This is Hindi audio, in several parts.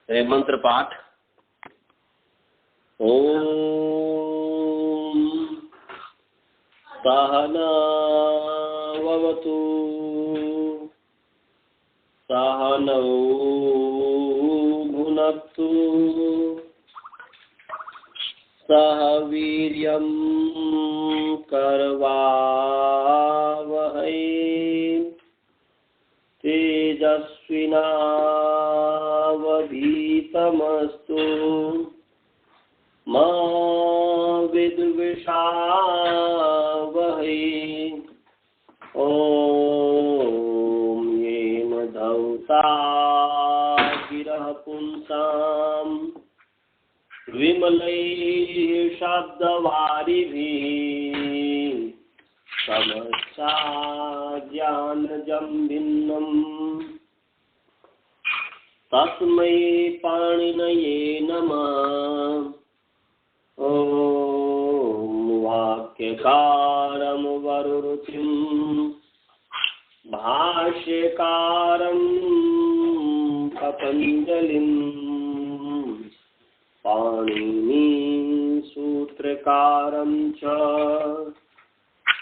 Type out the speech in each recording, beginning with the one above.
मंत्र पाठ। ओम सहनावतु सहनौ भुनक्तु सह वीर्यं करवावहै तेजस्विनावधीतमस्तु मा विद्विषावहै। ॐ येन धौता गिरः पुंसां विमलैः शब्दवारिभिः समस्याज्ञानजं भिन्नम् तस्मै पाणिनये नमः। ॐ वाक्यकारं वरुरुचिं भाष्यकारं पतञ्जलिं पाणिनी सूत्रकारं च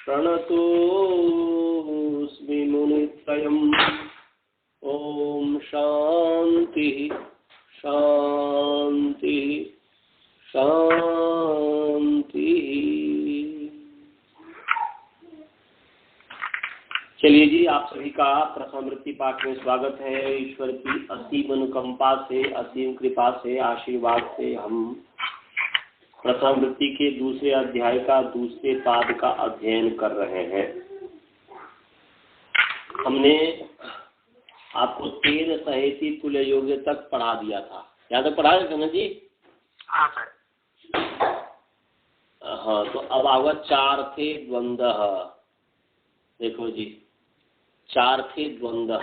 प्रणतोऽस्मि मुनित्रयम्। ओम शांति शांति शांति। चलिए जी, आप सभी का प्रथमावृत्ति पाठ में स्वागत है। ईश्वर की असीम अनुकंपा से, असीम कृपा से, आशीर्वाद से हम प्रथमावृत्ति के दूसरे अध्याय का दूसरे पाद का अध्ययन कर रहे हैं। हमने आपको 13 सहेती तुल्य योग्य तक पढ़ा दिया था। याद तक पढ़ा था ना जी? हाँ सर। हाँ, तो अब आवा 4 थे द्वंद्व। देखो जी, 4 थे द्वंद्व,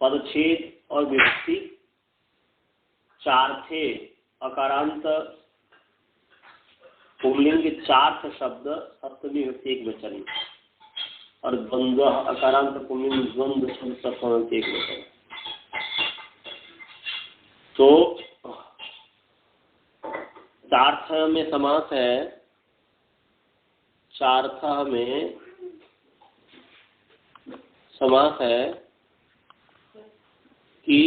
पदच्छेद और विभक्ति। 4 थे अकारांत पुंलिंग 4 शब्द सप्तमी विभक्ति एक वचन, और द्वंद्व अकारांत पुंलिंग द्वंद्व शब्द सप्तमी विभक्ति एक वचन। तो 4th में समास है। 4th में समास है कि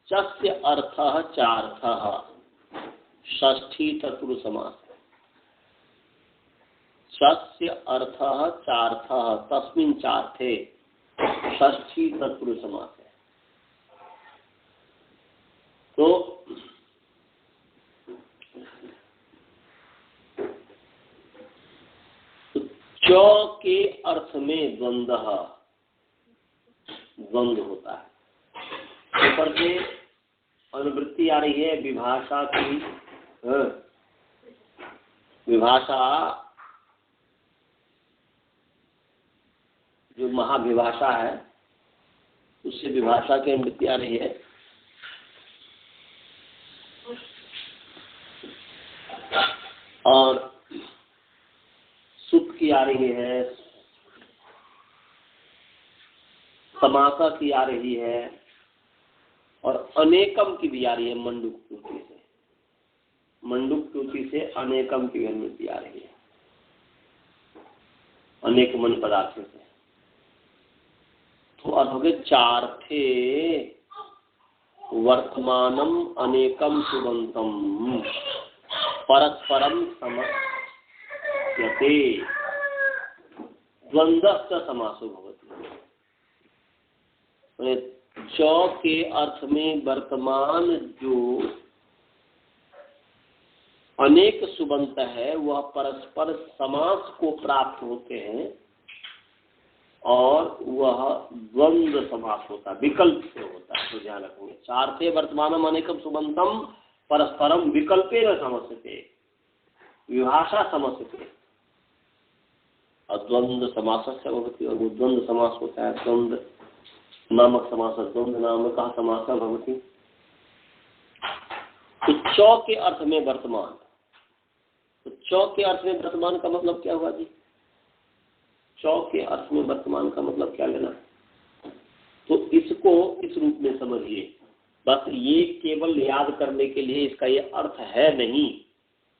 चस्य अर्थः चार्थः, षष्ठी तत्पुरुष समास। चस्य अर्थः चार्थः तस्मिन् चार्थे, षष्ठी तत्पुरुष समास है। तो च के अर्थ में द्वंद्व होता है। ऊपर से अनुवृत्ति आ रही है विभाषा की। विभाषा जो महाविभाषा है, उससे विभाषा की अनुवृत्ति आ रही है। और सुख की आ रही है, समासा की आ रही है, और अनेकम की भी आ रही है। मंडूक त्रुटि से, मंडूक त्रुटि से अनेकम की अनुवृत्ति आ रही है, अनेक मन पदार्थों से। तो अब हो गए 4 थे वर्तमानम अनेकम सुबंतम परस्परम समस्यते द्वंद्व समासो भवति। च के अर्थ में वर्तमान जो अनेक सुबंत है, वह परस्पर समास को प्राप्त होते हैं, और वह द्वंद्व समास होता है, विकल्प से होता है। तो ध्यान रखेंगे, 4 थे वर्तमानम अनेकम सुबंतम परस्परम विकल्पेन समस्यते, विभाषा समस्यते, और द्वंद्व समास से भवति। और द्वंद्व समास होता है द्वंद्व नामक समास, द्वंद्व नामक समास भवति। तो च के अर्थ में वर्तमान, तो च के अर्थ में वर्तमान का मतलब क्या हुआ जी? च के अर्थ में वर्तमान का मतलब क्या लेना? इसको इस रूप में समझिए। बस ये केवल याद करने के लिए इसका ये अर्थ है नहीं,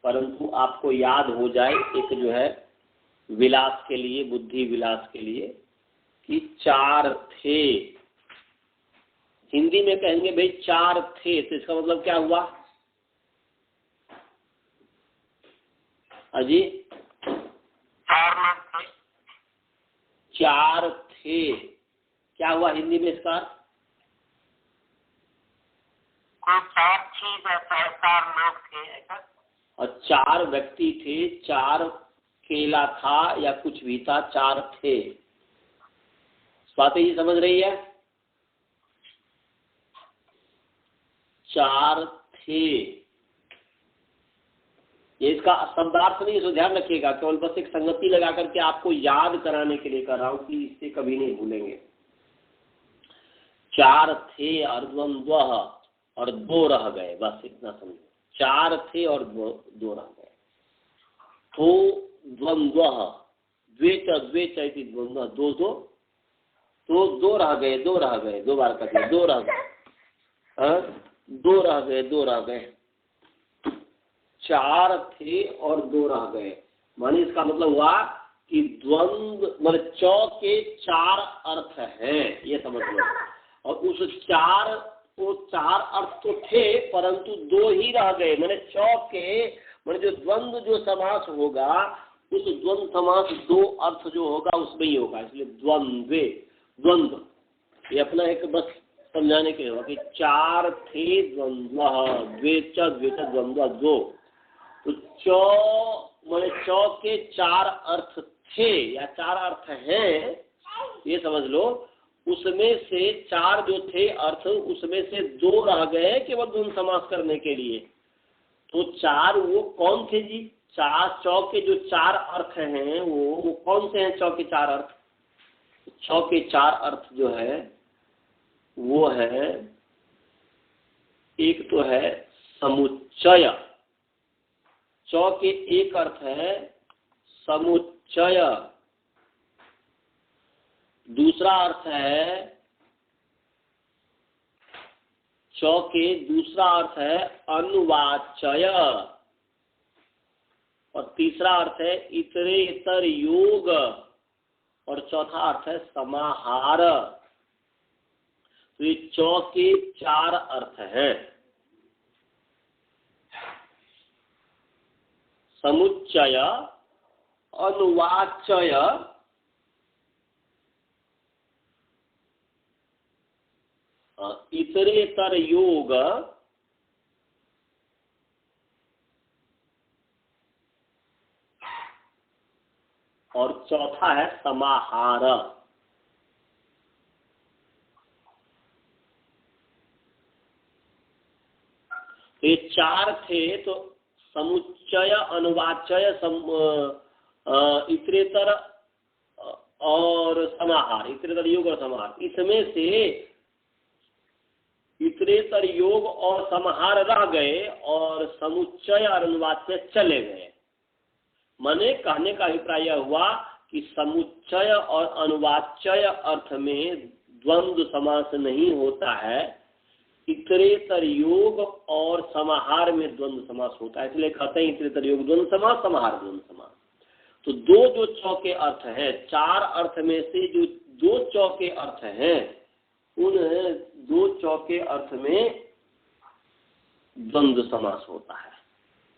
परंतु आपको याद हो जाए एक जो है विलास के लिए, बुद्धि विलास के लिए कि चार थे। हिंदी में कहेंगे भाई चार थे, तो इसका मतलब क्या हुआ अजी? चार थे, क्या हुआ हिंदी में इसका? चार लोग थे ऐसा। और चार व्यक्ति थे, चार केला था या कुछ भी था, चार थे। स्वाति जी समझ रही है? चार थे, ये इसका शब्दार्थ नहीं, इसको ध्यान रखिएगा, केवल बस एक संगति लगा करके आपको याद कराने के लिए कर रहा हूं कि इससे कभी नहीं भूलेंगे। चार थे और द्वंद्व और दो रह गए, बस इतना समझो। चार थे और दो रह गए। तो द्वंद्व द्वेच द्वेच इति द्वंद्व, दो दो, तो दो रह गए, दो रह गए, दो बार कर दिया, दो रह गए, दो रह गए, दो रह गए। चार थे और दो रह गए, माने इसका मतलब हुआ कि द्वंद्व मतलब चौ के चार अर्थ हैं, ये समझ लो। और उस चार को चार अर्थ तो थे परंतु दो ही रह गए, माने चौ के माने जो द्वंद्व जो समास होगा उस द्वंद्व समास दो अर्थ जो होगा उसमें ही होगा, इसलिए द्वंद्वे द्वंद्व। ये अपना एक बस समझाने के लिए होगा कि चार थे द्वंद्व, द्वेच द्वेच द्वंद्व दो। तो चौ माने चौ के चार अर्थ थे या चार अर्थ हैं, ये समझ लो। उसमें से चार जो थे अर्थ, उसमें से दो रह गए केवल द्वंद्व समास करने के लिए। तो चार वो कौन थे जी? चार चौ के जो चार अर्थ हैं वो कौन से हैं? चौ के चार अर्थ, चौ के चार अर्थ जो है वो है, एक तो है समुच्चय, चौ के एक अर्थ है समुच्चय, दूसरा अर्थ है चौ के दूसरा अर्थ है अनुवाचय, और तीसरा अर्थ है इतरेतर योग, और चौथा अर्थ है समाहार। तो ये चौ के चार अर्थ हैं, समुच्चय, अनुवाचय, इतरेतर योग, और चौथा है समाहार। तो ये चार थे, तो समुच्चय, अनुवाचय, इतरेतर और समाहार, इतरेतर योग और समाहार। इसमें से इतरेतर योग और समाहार रह गए और समुच्चय और अनुवाचय चले गए। माने कहने का अभिप्राय यह हुआ कि समुच्चय और अनुवाचय अर्थ में द्वंद्व समास नहीं होता है, इतरेतर योग और समाहार में द्वंद्व समास होता है। इसलिए कहते हैं इतरेतर योग द्वंद्व समास, समाहार द्वंद्व समास। तो दो जो चौ के अर्थ हैं, चार अर्थ में से जो दो चौ के अर्थ हैं, उन दो चौ के अर्थ में द्वंद्व समास होता है।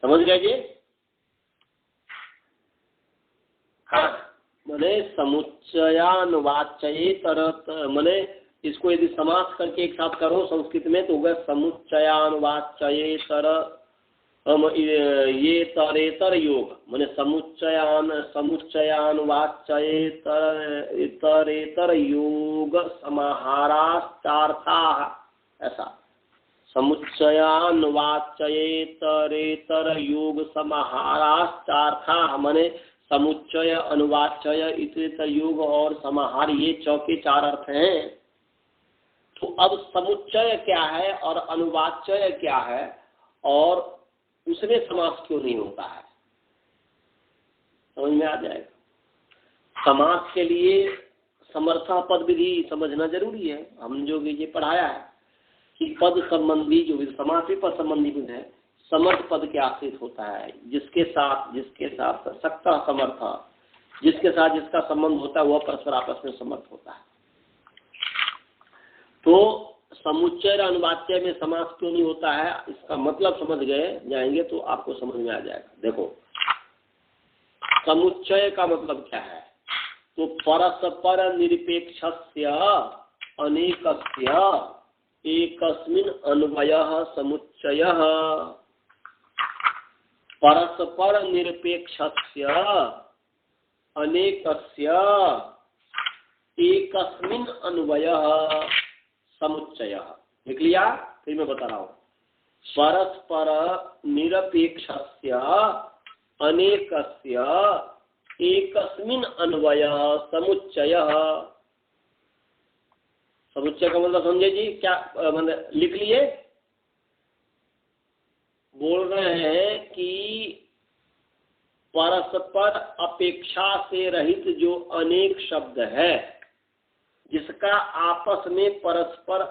समझ गए जी? हाँ, माने समुच्चयानुवाच्येतर, माने इसको यदि समास करके एक साथ करो संस्कृत में तो होगा समुच्चयानुवाच्येतर ये तरेतर योग, माने समुच्चयानुवाच्येतर योग समाहाराश्चार्था, ऐसा समुच्चयानुवाच्येतरेतर योग समाहाराश्चार्था, माने समुच्चय, अनुवाच्य, इतरेतर योग और समाहार, ये चौ के चार अर्थ हैं। तो अब समुच्चय क्या है और अनुवाच्य क्या है और उसमें समास क्यों नहीं होता है, समझ में आ जाएगा। समास के लिए समर्था पद विधि समझना जरूरी है। हम जो ये पढ़ाया है कि पद संबंधी जो विधि, समास भी पद संबंधी विधि है, समर्थ पद के आश्रित होता है। जिसके साथ सक्ता समर्थ, जिसके साथ जिसका संबंध होता है वह परस्पर आपस में समर्थ होता है। तो समुच्चय अनुवाच्य में समास क्यों नहीं होता है, इसका मतलब समझ गए जाएंगे तो आपको समझ में आ जाएगा। देखो समुच्चय का मतलब क्या है, तो परस्पर निरपेक्षस्य अनेकस्य एकस्मिन् अन्वयः समुच्चयः। परस्पर निरपेक्षस्य अनेकस्य एकस्मिन् अन्वयः समुच्चयः। लिख लिया? फिर मैं बता रहा हूँ। परस्पर निरपेक्षस्य अनेकस्य एकस्मिन् अन्वयः समुच्चयः। समुच्चय का मतलब समझे जी क्या, मतलब लिख लिए? बोल रहे हैं कि परस्पर अपेक्षा से रहित जो अनेक शब्द है, जिसका आपस में परस्पर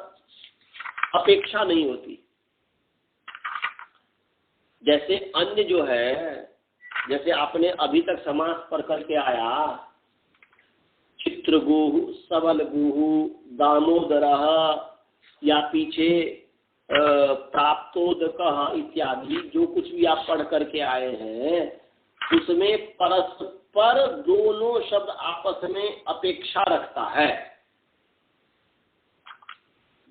अपेक्षा नहीं होती। जैसे अन्य जो है, जैसे आपने अभी तक समास पढ़ करके आया, चित्रगुह, सबलगुह, दामोदरः, या पीछे प्राप्तोदकः इत्यादि जो कुछ भी आप पढ़ करके आए हैं, उसमें परस्पर दोनों शब्द आपस में अपेक्षा रखता है।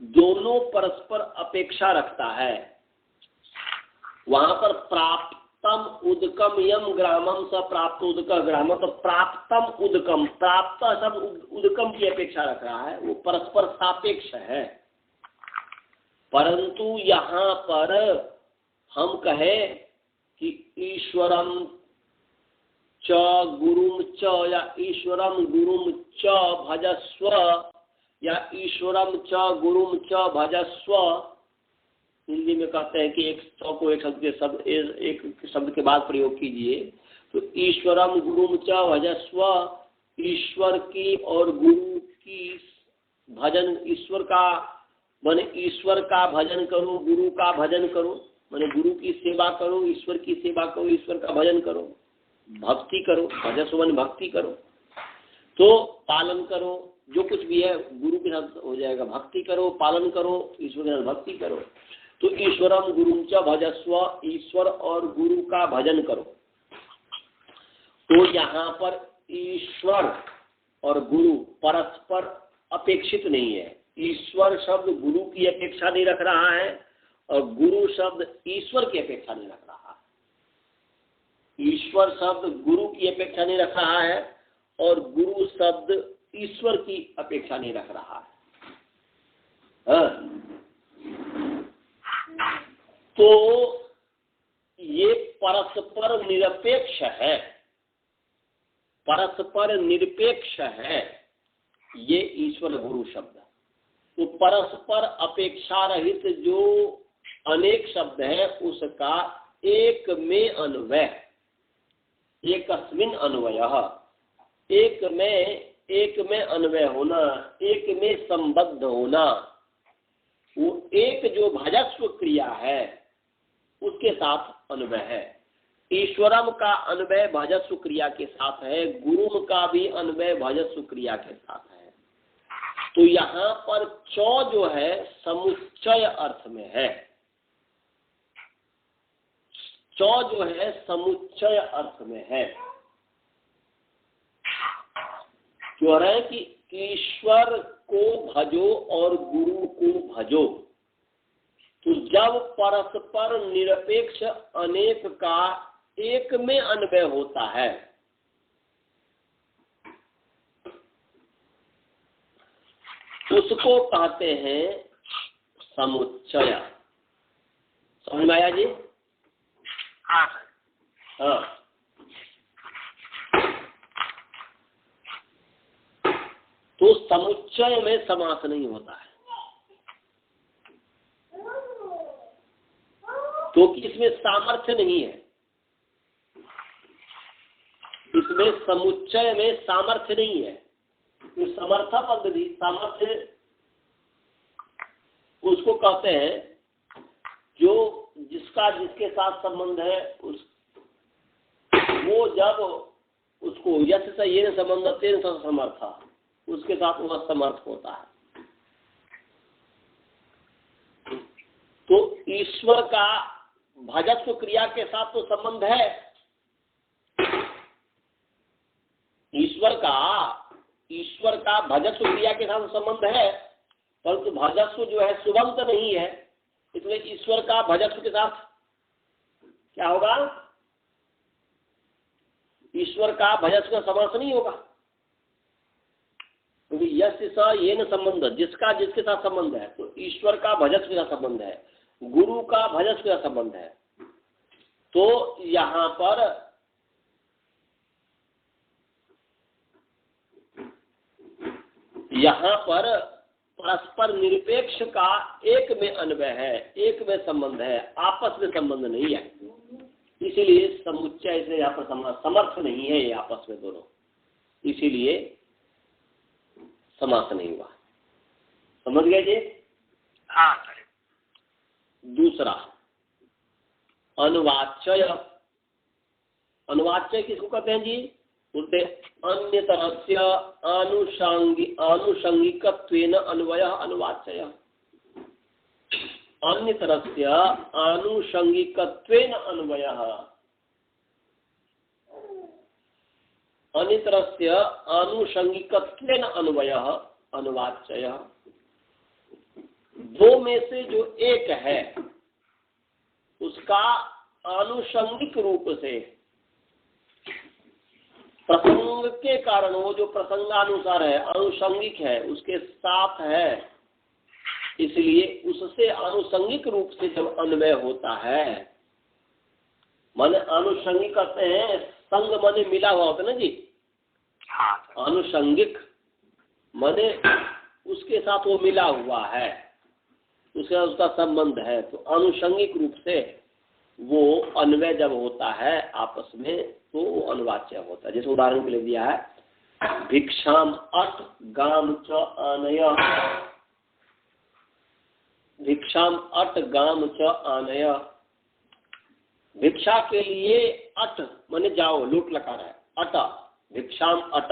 दोनों परस्पर अपेक्षा रखता है। वहां पर प्राप्तम उदकम यम ग्रामम स प्राप्त उदक ग्राम, तो प्राप्तम उदकम, प्राप्त शब्द उदकम की अपेक्षा रख रहा है, वो परस्पर सापेक्ष है। परंतु यहाँ पर हम कहें कि ईश्वरम च गुरुम च, या ईश्वरम गुरुम च भजस्व, या ईश्वरम च गुरुम च भजस्व। हिंदी में कहते हैं कि एक च को एक शब्द के बाद प्रयोग कीजिए, तो ईश्वरम गुरुम च भजस्व, ईश्वर की और गुरु की भजन, ईश्वर का माने ईश्वर का भजन करो, गुरु का भजन करो, माने गुरु की सेवा करो, ईश्वर की सेवा करो, ईश्वर का भजन करो, भक्ति करो, भजस्व माने भक्ति करो, तो पालन करो, जो कुछ भी है गुरु के साथ हो जाएगा, भक्ति करो, पालन करो, ईश्वर के साथ भक्ति करो। तो ईश्वरम गुरुम च भजस्व, ईश्वर और गुरु का भजन करो। तो यहाँ पर ईश्वर और गुरु परस्पर अपेक्षित नहीं है। ईश्वर शब्द गुरु की अपेक्षा नहीं रख रहा है और गुरु शब्द ईश्वर की अपेक्षा नहीं रख रहा है। ईश्वर शब्द गुरु की अपेक्षा नहीं रख रहा है और गुरु शब्द ईश्वर की अपेक्षा नहीं रख रहा है। तो ये परस्पर निरपेक्ष है, परस्पर निरपेक्ष है ये ईश्वर गुरु शब्द। तो परस्पर अपेक्षा रहित जो अनेक शब्द है उसका एक में अन्वय, एकस्मिन् अन्वयः, एक में अन्वय होना, एक में संबद्ध होना, वो एक जो भजस्व क्रिया है उसके साथ अन्वय है। ईश्वरम का अन्वय भजस्व क्रिया के साथ है, गुरु का भी अन्वय भजस्व क्रिया के साथ है। तो यहाँ पर चौ जो है समुच्चय अर्थ में है, चौ जो है समुच्चय अर्थ में है। जो है कि ईश्वर को भजो और गुरु को भजो। तो जब परस्पर निरपेक्ष अनेक का एक में अन्वय होता है, उसको कहते हैं समुच्चय। समझ में आया जी? हाँ। तो समुच्चय में समास नहीं होता है, क्योंकि इसमें सामर्थ्य नहीं है। इसमें समुच्चय में सामर्थ्य नहीं है। तो समर्थ पद भी, सामर्थ्य उसको कहते हैं जो जिसका जिसके साथ संबंध है, उस वो जब उसको यश से ये संबंध तेन समर्थ, उसके साथ वह समर्थ होता है। तो ईश्वर का भजस्व क्रिया के साथ तो संबंध है, ईश्वर का भजस्व क्रिया के साथ संबंध है, परंतु भजस्व जो है सुबंत नहीं है, इसलिए ईश्वर का भजस्व के साथ क्या होगा? ईश्वर का भजस्व का समर्थ नहीं होगा, क्योंकि यश स ये न संबंध, जिसका जिसके साथ संबंध है, तो ईश्वर का भजस्व का संबंध है, गुरु का भजस्व का संबंध है। तो यहाँ पर परस्पर निरपेक्ष का एक में अन्वय है, एक में संबंध है, आपस में संबंध नहीं है, इसीलिए समुच्चय से यहाँ पर समर्थ नहीं है ये आपस में दोनों, इसीलिए समास नहीं हुआ। समझ गए जी? हाँ सर। दूसरा अनुवाच्य। अनुवाच्य किसको कहते हैं जी? बोलते अन्य तरस्य आनुषंगिकत्वेन अन्वय अनुवाच्य। अन्य तरस्य आनुषंगिकत्वेन अन्वय, अन्य तरस्य आनुषंगिकत्वेन अन्वय अनुवाच्य। दो में से जो एक है उसका आनुषंगिक रूप से प्रसंग के कारण, वो जो प्रसंगानुसार है, आनुषंगिक है, उसके साथ है, इसलिए उससे आनुषंगिक रूप से जब अन्वय होता है, माने आनुषंगिक कहते हैं, संग माने मिला हुआ होता है ना जी। हाँ। आनुषंगिक माने उसके साथ वो मिला हुआ है, उसका संबंध है, तो आनुषंगिक रूप से वो अन्वय जब होता है आपस में, तो वो अनुवाच्य होता है। जैसे उदाहरण के लिए दिया है, भिक्षाम अट गाम च आनय, भिक्षाम अट गाम च आनय। भिक्षा के लिए अट माने जाओ, लूट लकार है, अट, भिक्षाम अट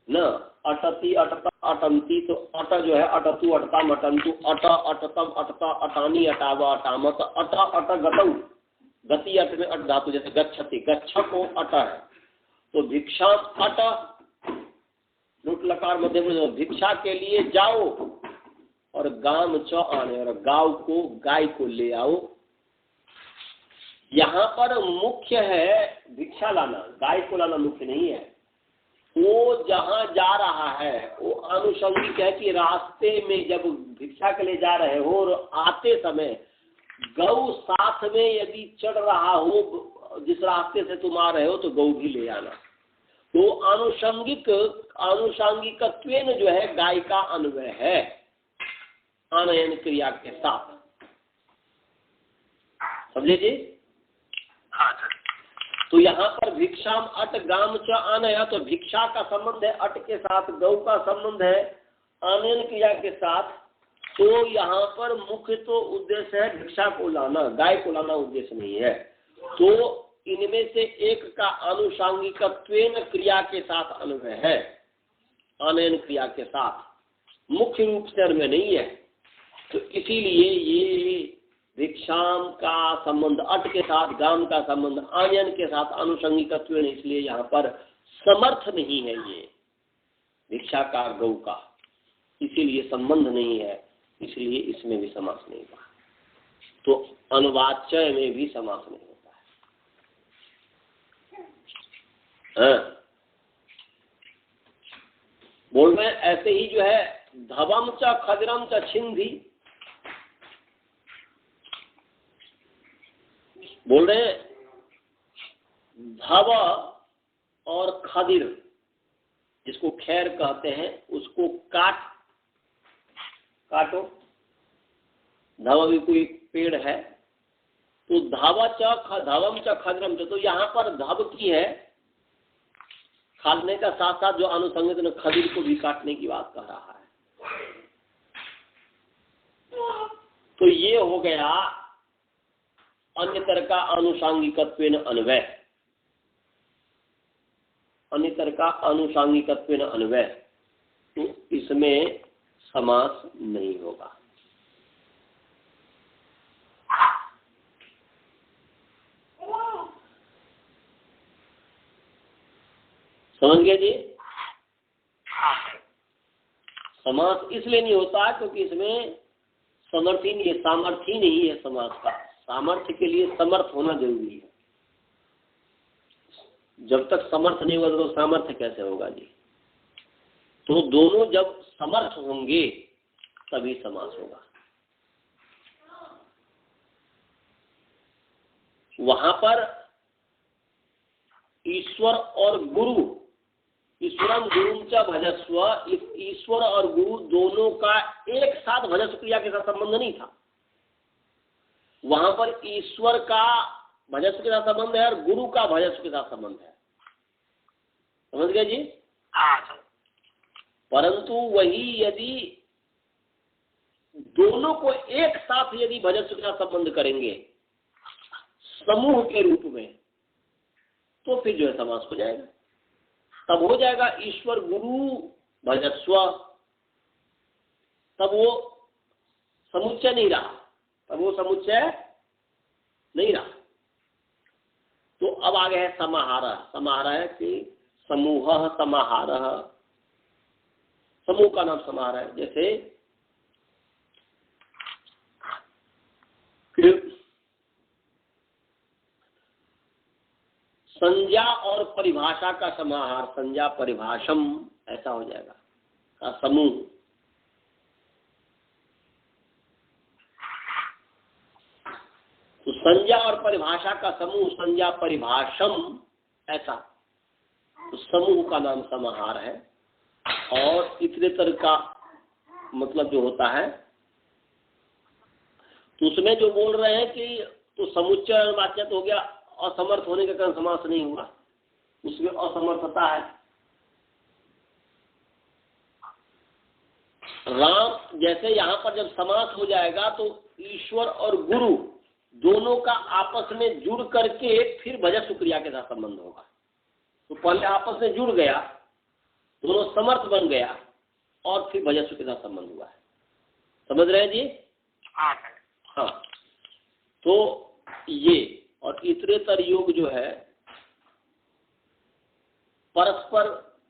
न अटति अटता अटंती, तो अट जो है अटतु अटताम अटंतु, अट अटतम अटता अटानी अटाव अटामत, अट अट गतौ, गति अट में अट धातु, जैसे गच्छति, गच्छ को अट है, तो भिक्षा अट लुट लकार मध्य में, भिक्षा के लिए जाओ, और गाम च आने, और गांव को, गाय को ले आओ। यहाँ पर मुख्य है भिक्षा लाना, गाय को लाना मुख्य नहीं है। वो जहाँ जा रहा है वो आनुषंगिक है कि रास्ते में जब भिक्षा के लिए जा रहे हो और आते समय गौ साथ में यदि चढ़ रहा हो, जिस रास्ते से तुम आ रहे हो, तो गौ भी ले आना। तो आनुषंगिकत्वेन जो है गाय का अन्वय है आनयन क्रिया के साथ। समझे जी? हाँ सर। तो यहाँ पर भिक्षाम अट गाम च आनय, तो भिक्षा का संबंध है अट के साथ, गौ का संबंध है आनयन क्रिया के साथ। तो यहाँ पर मुख्य तो उद्देश्य है भिक्षा को लाना, गाय को लाना उद्देश्य नहीं है। तो इनमें से एक का आनुषांगिकत्वेन क्रिया के साथ अन्वय है, आनयन क्रिया के साथ, मुख्य रूप से अन्वय नहीं है। तो इसीलिए ये भिक्षाम का संबंध अट के साथ, गाम का संबंध आनयन के साथ आनुषंगिकत्वेन, इसलिए यहाँ पर समर्थ नहीं है ये भिक्षा का गौ का, इसीलिए संबंध नहीं है, इसलिए इसमें भी समास नहीं हुआ। तो अनुवाच्य में भी समास नहीं होता है। हाँ। बोल रहे ऐसे ही जो है धवम च खजरम च छिंदी, बोल रहे धव और खदिर, जिसको खैर कहते हैं, उसको काटो। धव भी कोई पेड़ है, तो धवम च खजरम च, तो यहाँ पर धव की है काटने का साथ साथ जो आनुषंगिक ने खदीर को भी काटने की बात कह रहा है। तो ये हो गया अन्यतर का आनुषांगिकत्वेन अन्वय, अन्यतर का आनुषांगिकत्वेन अन्वय, तो इसमें समास नहीं होगा। समझ गए जी? समास इसलिए नहीं होता क्योंकि इसमें सामर्थ्य नहीं है, सामर्थ्य नहीं है समास का। सामर्थ्य के लिए समर्थ होना जरूरी है। जब तक समर्थ नहीं होगा तो सामर्थ्य कैसे होगा जी? तो दोनों जब समर्थ होंगे तभी समास होगा। वहां पर ईश्वर और गुरु, ईश्वरम गुरुम च भजस्व, इस ईश्वर और गुरु दोनों का एक साथ भजस्व क्रिया के साथ संबंध नहीं था। वहां पर ईश्वर का भजस्व के साथ संबंध है और गुरु का भजस्व के साथ संबंध है। समझ गए जी? परंतु वही यदि दोनों को एक साथ यदि भजस्व के साथ संबंध करेंगे समूह के रूप में, तो फिर जो है समास हो जाएगा। तब हो जाएगा ईश्वर गुरु भजस्व, तब वो समुच्चय नहीं रहा, तब वो समुच्चय नहीं रहा। तो अब आगे है समाहार। समाहार है कि समूह समाहार, समूह का नाम समाहार है। जैसे संज्ञा और परिभाषा का समाहार, संज्ञा परिभाषम, ऐसा हो जाएगा का समूह। तो संज्ञा और परिभाषा का समूह, संज्ञा परिभाषम, ऐसा तो समूह का नाम समाहार है। और इतरेतर का मतलब जो होता है, तो उसमें जो बोल रहे हैं कि तो समुच्चय वाच्यता हो गया, असमर्थ होने के कारण समास नहीं हुआ, उसमें असमर्थता है। राम जैसे यहाँ पर जब समास हो जाएगा तो ईश्वर और गुरु दोनों का आपस में जुड़ करके फिर भजस्व क्रिया के साथ संबंध होगा। तो पहले आपस में जुड़ गया, दोनों समर्थ बन गया और फिर भजस्व के साथ संबंध हुआ है। समझ रहे हैं जी? हाँ। तो ये और इतरेतर योग जो है परस्पर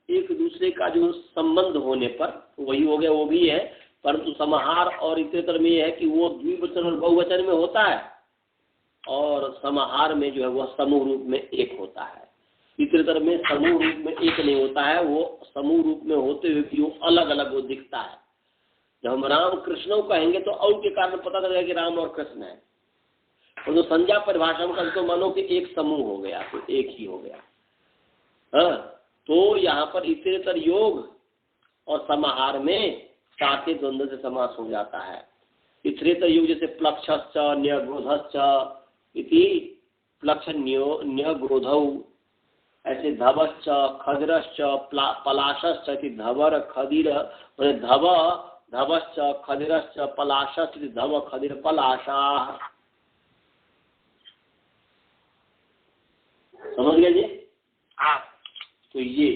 एक दूसरे का जो संबंध होने पर वही हो गया, वो भी है। परंतु समाहार और इतरेतर में यह है कि वो द्विवचन और बहुवचन में होता है और समाहार में जो है वह समूह रूप में एक होता है। इतरेतर में समूह रूप में एक नहीं होता है, वो समूह रूप में होते हुए भी वो अलग अलग वो दिखता है। जब हम राम कृष्ण कहेंगे तो औ के कारण पता चलेगा कि राम और कृष्ण है। और जो संज्ञा परिभाषा में तो मानो कि एक समूह हो गया, तो एक ही हो गया। हाँ, तो यहाँ पर इतरेतर योग और समाहार में साथे द्वंद्व से समास हो जाता है। इतरेतर योग जैसे प्लक्षश्च न्यग्रोधश्च इति प्लक्ष न्यग्रोधौ, ऐसे धवश्च खदिरश्च पलाशश्च इति धवर खदिर, धव धवश्च खदिरश्च पलाशश्च इति धव खदिर पलाशाः। समझ गए जी? तो ये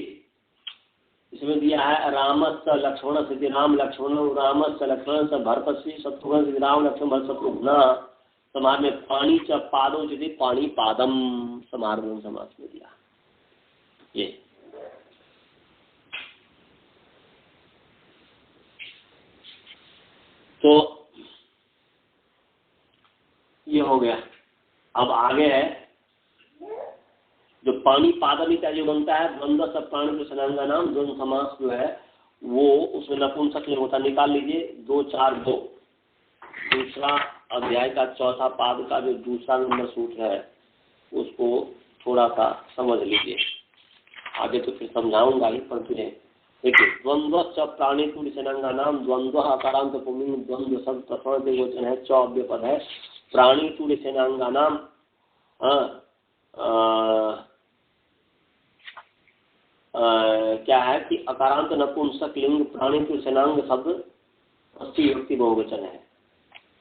इसमें दिया है रामस्य लक्ष्मण से राम लक्ष्मण, रामस्य लक्ष्मण से भरत से शत्रुघ्न से राम लक्ष्मण भरत शत्रुघ्न। समाज में पानी च पादों से पानी पादम, समाज में समाज में दिया ये। तो ये हो गया। अब आगे है जो पानी पादमी का जो बनता है द्वंद्व सब प्राणी के सनांगा नाम, द्वंद्व समास जो है वो उसमें नपुंसक नहीं होता। निकाल लीजिए 2, 4, 2 दूसरा अध्याय का चौथा पाद का जो दूसरा नंबर सूत्र है उसको थोड़ा सा समझ लीजिए। आगे तो फिर समझाऊंगा ही, पर तुझे देखिए द्वंद्व च प्राणी तुल्य सेनांगा नाम, द्वंद्व अकारांत पुल्लिंग, द्वंद्व शब्द प्रथम द्विवचन है, चौव्य पद है। प्राणी तुल्य सेनांगा नाम क्या है कि अकारांत नपुंसक लिंग प्राणी तो सेनांग शब्द षष्ठी विभक्ति बहुवचन है।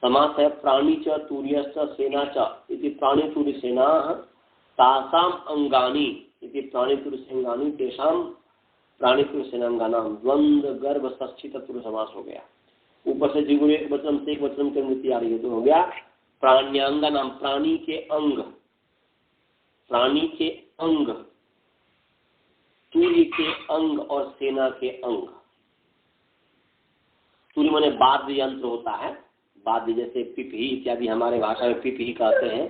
समास है प्राणी च तूर्यश्च सेना च इति प्राणी तूर्य सेना तासाम अंगानी इति प्राणी तूर्य सेनांगानी तेषाम प्राणी तूर्य सेनांगानाम द्वंद्व गर्भ षष्ठी तत्पुरुष समास हो गया। ऊपर से द्विगुण एक वचन से एक वचन की अनुमति आ रही है तो हो गया प्राण्याङ्गानाम, प्राणी के अंग, प्राणी के अंग, तूर्य के अंग और सेना के अंग। तूर्य माने वाद्य यंत्र होता है, वाद्य जैसे पिपही इत्यादि हमारे भाषा में पिपही कहते हैं।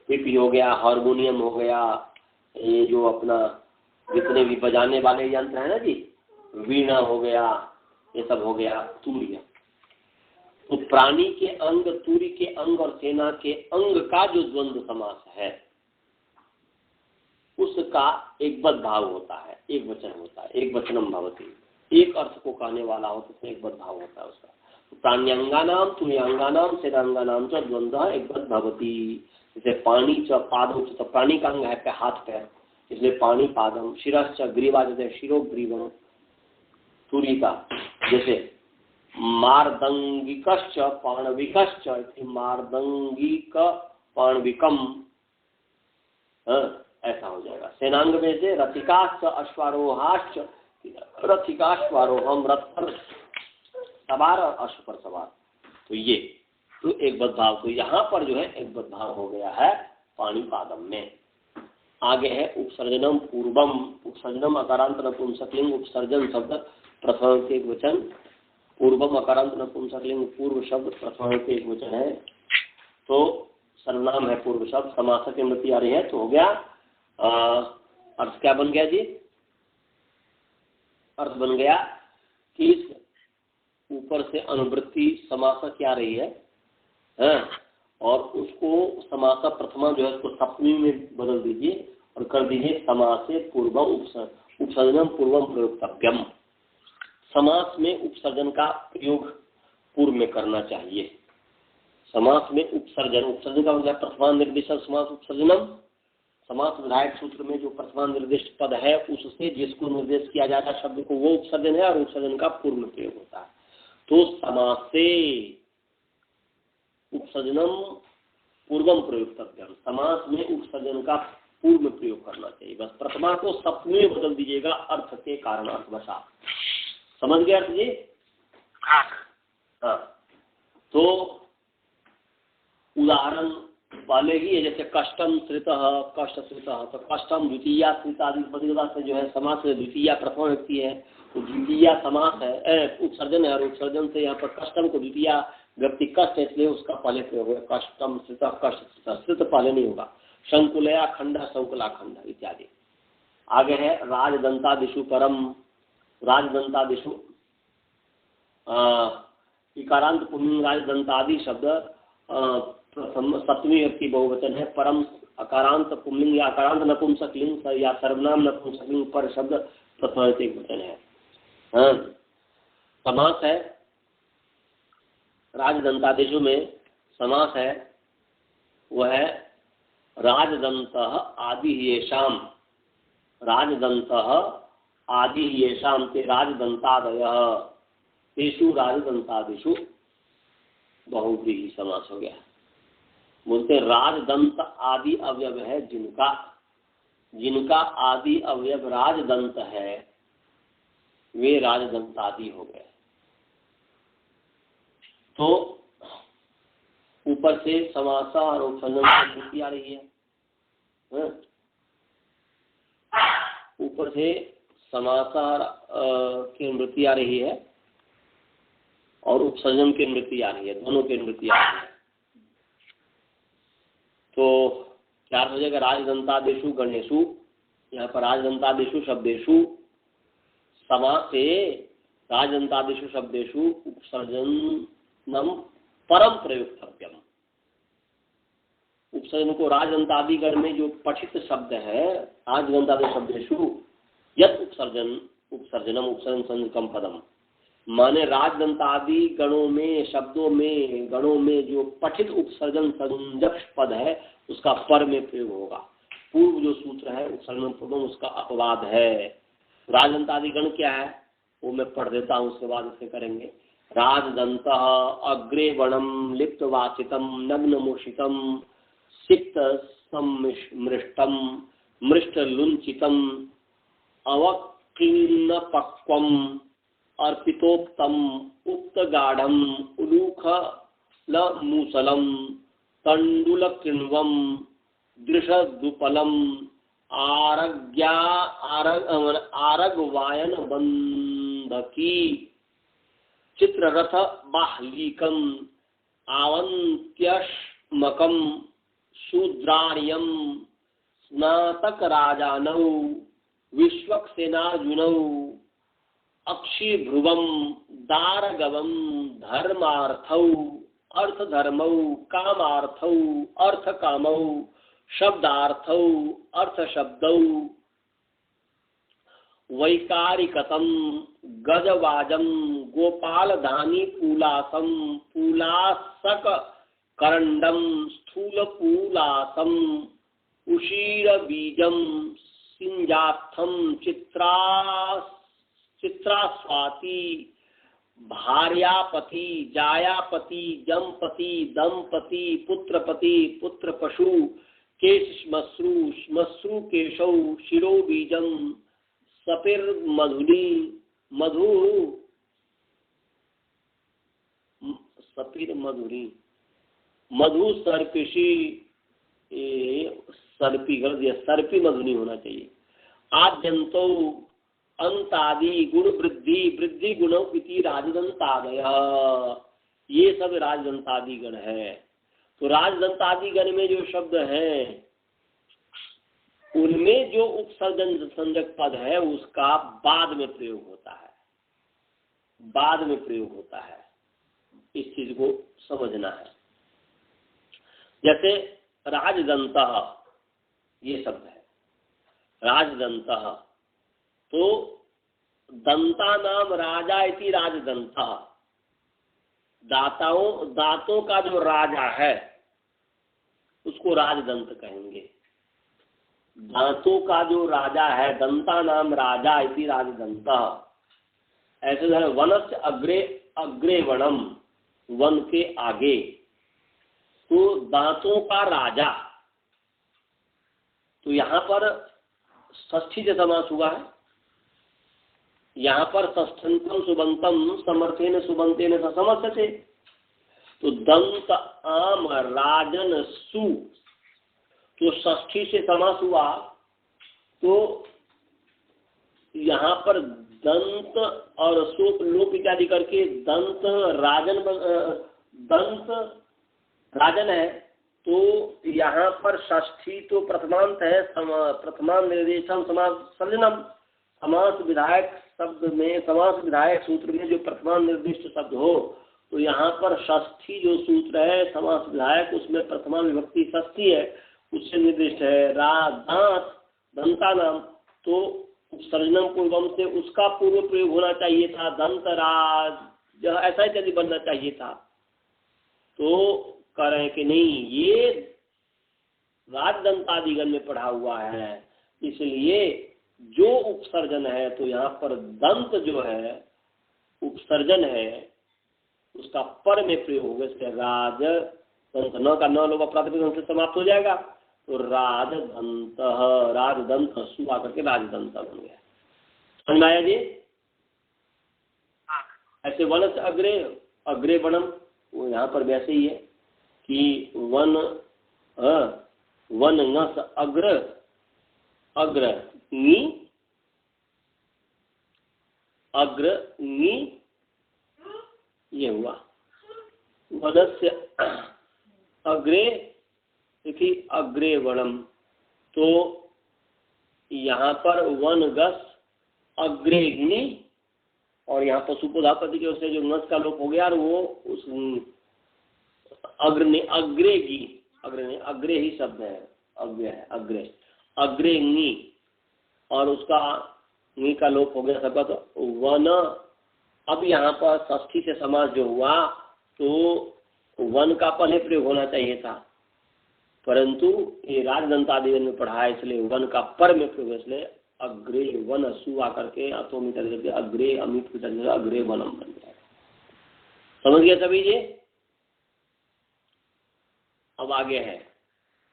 पिपही हो गया, हारमोनियम हो गया, ये जो अपना जितने भी बजाने वाले यंत्र है ना जी, वीणा हो गया, ये सब हो गया तूर्य। तो प्राणी के अंग, तूर्य के अंग और सेना के अंग का जो द्वंद्व समास है उसका एक बद्ध भाव होता है, एक वचन होता है, एक वचनम भवति। एक अर्थ को कहने वाला हो तो एक बद्ध भाव होता है उसका। तो प्राण्यांगानाम तूर्यांगानाम सेनांगानाम च द्वंद्व एक बद्ध भवति। जैसे पानी च पादम, तो प्राणी का अंग है हाथ पैर, इसलिए पानी पादम। शिरश्च ग्रीवा, जैसे शिरोग्रीवम तूर्य का। जैसे मार्दंगिकश्च पाणविकश्च, मार्दंगिक पाणविकम, ऐसा हो जाएगा। सेनांग में से रथिकाश्च अश्वारोहाश्च, रथिकाश्वारोहम, रथ पर सवार और अश्व पर सवार। तो ये तो एक बदभाव, तो यहाँ पर जो है एक बदभाव हो गया है पाणी पादम में। आगे है उपसर्जनम पूर्वम। उपसर्जनम अकारांत नपुंसकलिंग, उपसर्जन शब्द प्रथम के एक वचन, पूर्वम अकारांत नपुंसकलिंग पूर्व शब्द प्रथम के एक वचन है। तो सर्वनाम है पूर्व शब्द, समासक की अनुमति आ रही है तो हो गया। अर्थ क्या बन गया जी? अर्थ बन गया कि इस ऊपर से अनुवृत्ति समासक क्या रही है, और उसको समासक प्रथमा जो है उसको सप्तमी में बदल दीजिए और कर दीजिए समासे पूर्वम उपसर्जनम पूर्वम प्रयोक्तव्यम। समास में उपसर्जन का प्रयोग पूर्व में करना चाहिए। समास में उपसर्जन, उपसर्जन का मतलब प्रथमा निर्दिष्ट समास उपसर्जनम। समास विधायक सूत्र में जो प्रथमा निर्दिष्ट पद है उससे जिसको निर्देश किया जाता है शब्द को, वो उपसर्जन है और उपसर्जन का पूर्व में प्रयोग होता है। तो समास से उपसर्जनम पूर्वम प्रयोक्तव्यम, समास में उपसर्जन का पूर्व में प्रयोग करना चाहिए। बस प्रथमा को सप्तमी में बदल दीजिएगा अर्थ के कारण, अर्थवशात। समझ गया अर्थ जी? हाँ। तो उदाहरण पहले ही है, जैसे कष्टम श्रितः, कष्ट श्रितः, तो कष्टम द्वितीया श्रित आदि पदगता से जो है समास है, द्वितीया प्रथम व्यक्ति है तो द्वितीया समास है, उपसर्जन है, और उपसर्जन से यहाँ पर कष्टम को द्वितीया व्यक्ति कष्ट है इसलिए उसका पहले प्रयोग होगा। कष्टम श्रितः, कष्ट श्रितः, श्रित पहले नहीं होगा। शंकुलया खंड, शंकुलाखंड इत्यादि। आगे है राजदंतादिषु परम, राजदंतादिषु इकारांत पुल्लिंग राजदंतादि शब्द सप्तमी व्यक्ति बहुवचन है। परम अकारांत पुल्लिंग या अकारांत नपुंसकलिंग या सर्वनाम नपुंसकलिंग पर शब्द प्रथम एक वचन है। समास है राजदंतादिषु में, समास है वह है राजदंतः आदि येषाम, राजदंतः आदि येषाम ते राजदंतादयः तेषु राजदंतादिषु बहुव्रीहि समास हो गया। बोलते राजदंत आदि अवयव है जिनका, जिनका आदि अवयव राजदंत है वे राजदंतादि हो गए। तो ऊपर से समासा और उपसर्जन की वृत्ति आ रही है, ऊपर से समासा की वृत्ति आ रही है और उपसर्जन की वृत्ति आ रही है, दोनों की वृत्ति आ रही है। तो क्या हो जाएगा? राजदंतादिषु गणेशु, यहाँ पर राजदंतादिषु शब्देषु समासे राजदंतादिषु शब्देषु उपसर्जनम परम प्रयोक्तव्यम। उपसर्जन को राजदंतादि गण में जो पठित शब्द है राजदंतादि शब्देषु यत उपसर्जन उपसर्जनम उपसर्जन संज्ञकम पदम, माने राजदंतादि गणों में शब्दों में गणों में जो पठित उपसर्जन संज्ञक पद है उसका पर में प्रयोग होगा। पूर्व जो सूत्र है उपसर्जन पूर्वम उसका अपवाद है। राजदंतादिगण क्या है वो मैं पढ़ देता हूँ, उसके बाद उसे करेंगे। राजदंतः अग्रे वणम लिप्त वाचितम नग्न मूषितम सिक्त सम्मृष्टम मृष्ट लुंचितम अवक्लीन्न पक्वम अर्पितोक्तम उक्त गाढ़म उलूख मूसलम तंडुल किण्वम दृशदुपलम आरग वायन बंधकी चित्ररथ बाह्लीकम आवंत्यश्मकम शूद्रार्यम स्नातक राजानौ विश्वक्सेनार्जुनौ अक्षिभ्रुवम दारगवम धर्मार्थौ अर्थधर्मौ कामार्थौ अर्थकामौ शब्दार्थौ अर्थशब्दौ वैकारिकतम गजवाजम गोपालधानी पूलासम पूलासक करंडम स्थूलपूलासम उशीर बीजम सिंजार्थम चित्रास्वाति भार्यापति जायापति जमपति दंपति पुत्रपति पुत्रपशु केश श्मश्रु केशौ शिरो बीजम सपिर मधुनी मधु सपिर मधुरी मधु सर्पिशी सर्पी कर दिया, सर्पी मधुनी होना चाहिए। आद्यंतो अंतादि गुण वृद्धि वृद्धि गुणों इति राजदंतादय, ये सब राजदंतादि गण है। तो राजदंतादि गण में जो शब्द हैं उनमें जो उपसर्जन संज्ञक पद है उसका बाद में प्रयोग होता है, बाद में प्रयोग होता है। इस चीज को समझना है। जैसे राजदंतः ये शब्द है, राजदंतः, तो दंता नाम राजा इति राजदंतः, दांतों का जो राजा है उसको राजदंत कहेंगे। दांतों का जो राजा है, दंता नाम राजा इति राजदंतः। ऐसे है वनस्य अग्रे अग्रे वनम, वन के आगे, तो दांतों का राजा, तो यहाँ पर षष्ठी से समास हुआ है। यहाँ पर षष्ठंतम सुबंतम समर्थेन सुबंतेन समस्यते, तो दंत आम राजन सु, तो षष्ठी से समास हुआ, तो यहाँ पर दंत और सोप लोप इत्यादि करके दंत राजन है। तो यहाँ पर षष्ठी तो प्रथमांत है, प्रथमान निर्देशम समास सर्जनम, समास विधायक शब्द में, समास विधायक सूत्र में जो प्रथमान निर्दिष्ट शब्द हो, तो यहाँ पर षष्ठी जो सूत्र है समास विधायक, उसमें प्रथमा विभक्ति षष्ठी है, उससे निर्दिष्ट है दांत दंता नाम, तो सर्जनम पूर्वम से उसका पूर्व प्रयोग होना चाहिए था, दंत राज ऐसा इत्यादि बनना चाहिए था। तो कह रहे हैं कि नहीं, ये राजदंतादिगण में पढ़ा हुआ है, इसलिए जो उपसर्जन है, तो यहाँ पर दंत जो है उपसर्जन है, उसका पर में प्रयोग होगा, इससे राज दंत न का न लोग प्रातिपदिक से समाप्त हो जाएगा, तो राजदंत, राजदंत सु आकर के राजदंत बन गया। समझ में आया जी? ऐसे वन से अग्रे अग्रे वनम, वो यहाँ पर वैसे ही है कि वन वन नस अग्र अग्र नी अग्र नी, ये हुआ वनस्य अग्रे देखिए अग्रे वनम, तो यहाँ पर वन गस अग्रेग्नि, और यहाँ पशुपदापति के उससे जो नस का लोप हो गया, और वो उस अग्नि अग्रेगी, अग्रे अग्रे ही शब्द है, अग्रे है अग्रे अग्रेग्नि, और उसका नी का लोप हो गया सबका, तो वन। अब यहाँ पर षष्ठी से समास जो हुआ, तो वन का पहले प्रयोग होना चाहिए था, परंतु ये राजदंतादिगण में पढ़ा है, इसलिए वन का पर में प्रयोग, इसलिए अग्रे वन सु आकर के अतो मिट करके अग्रे अमित पिट अग्रे वनम बन जाएगा। समझ गया सभी जी? अब आगे है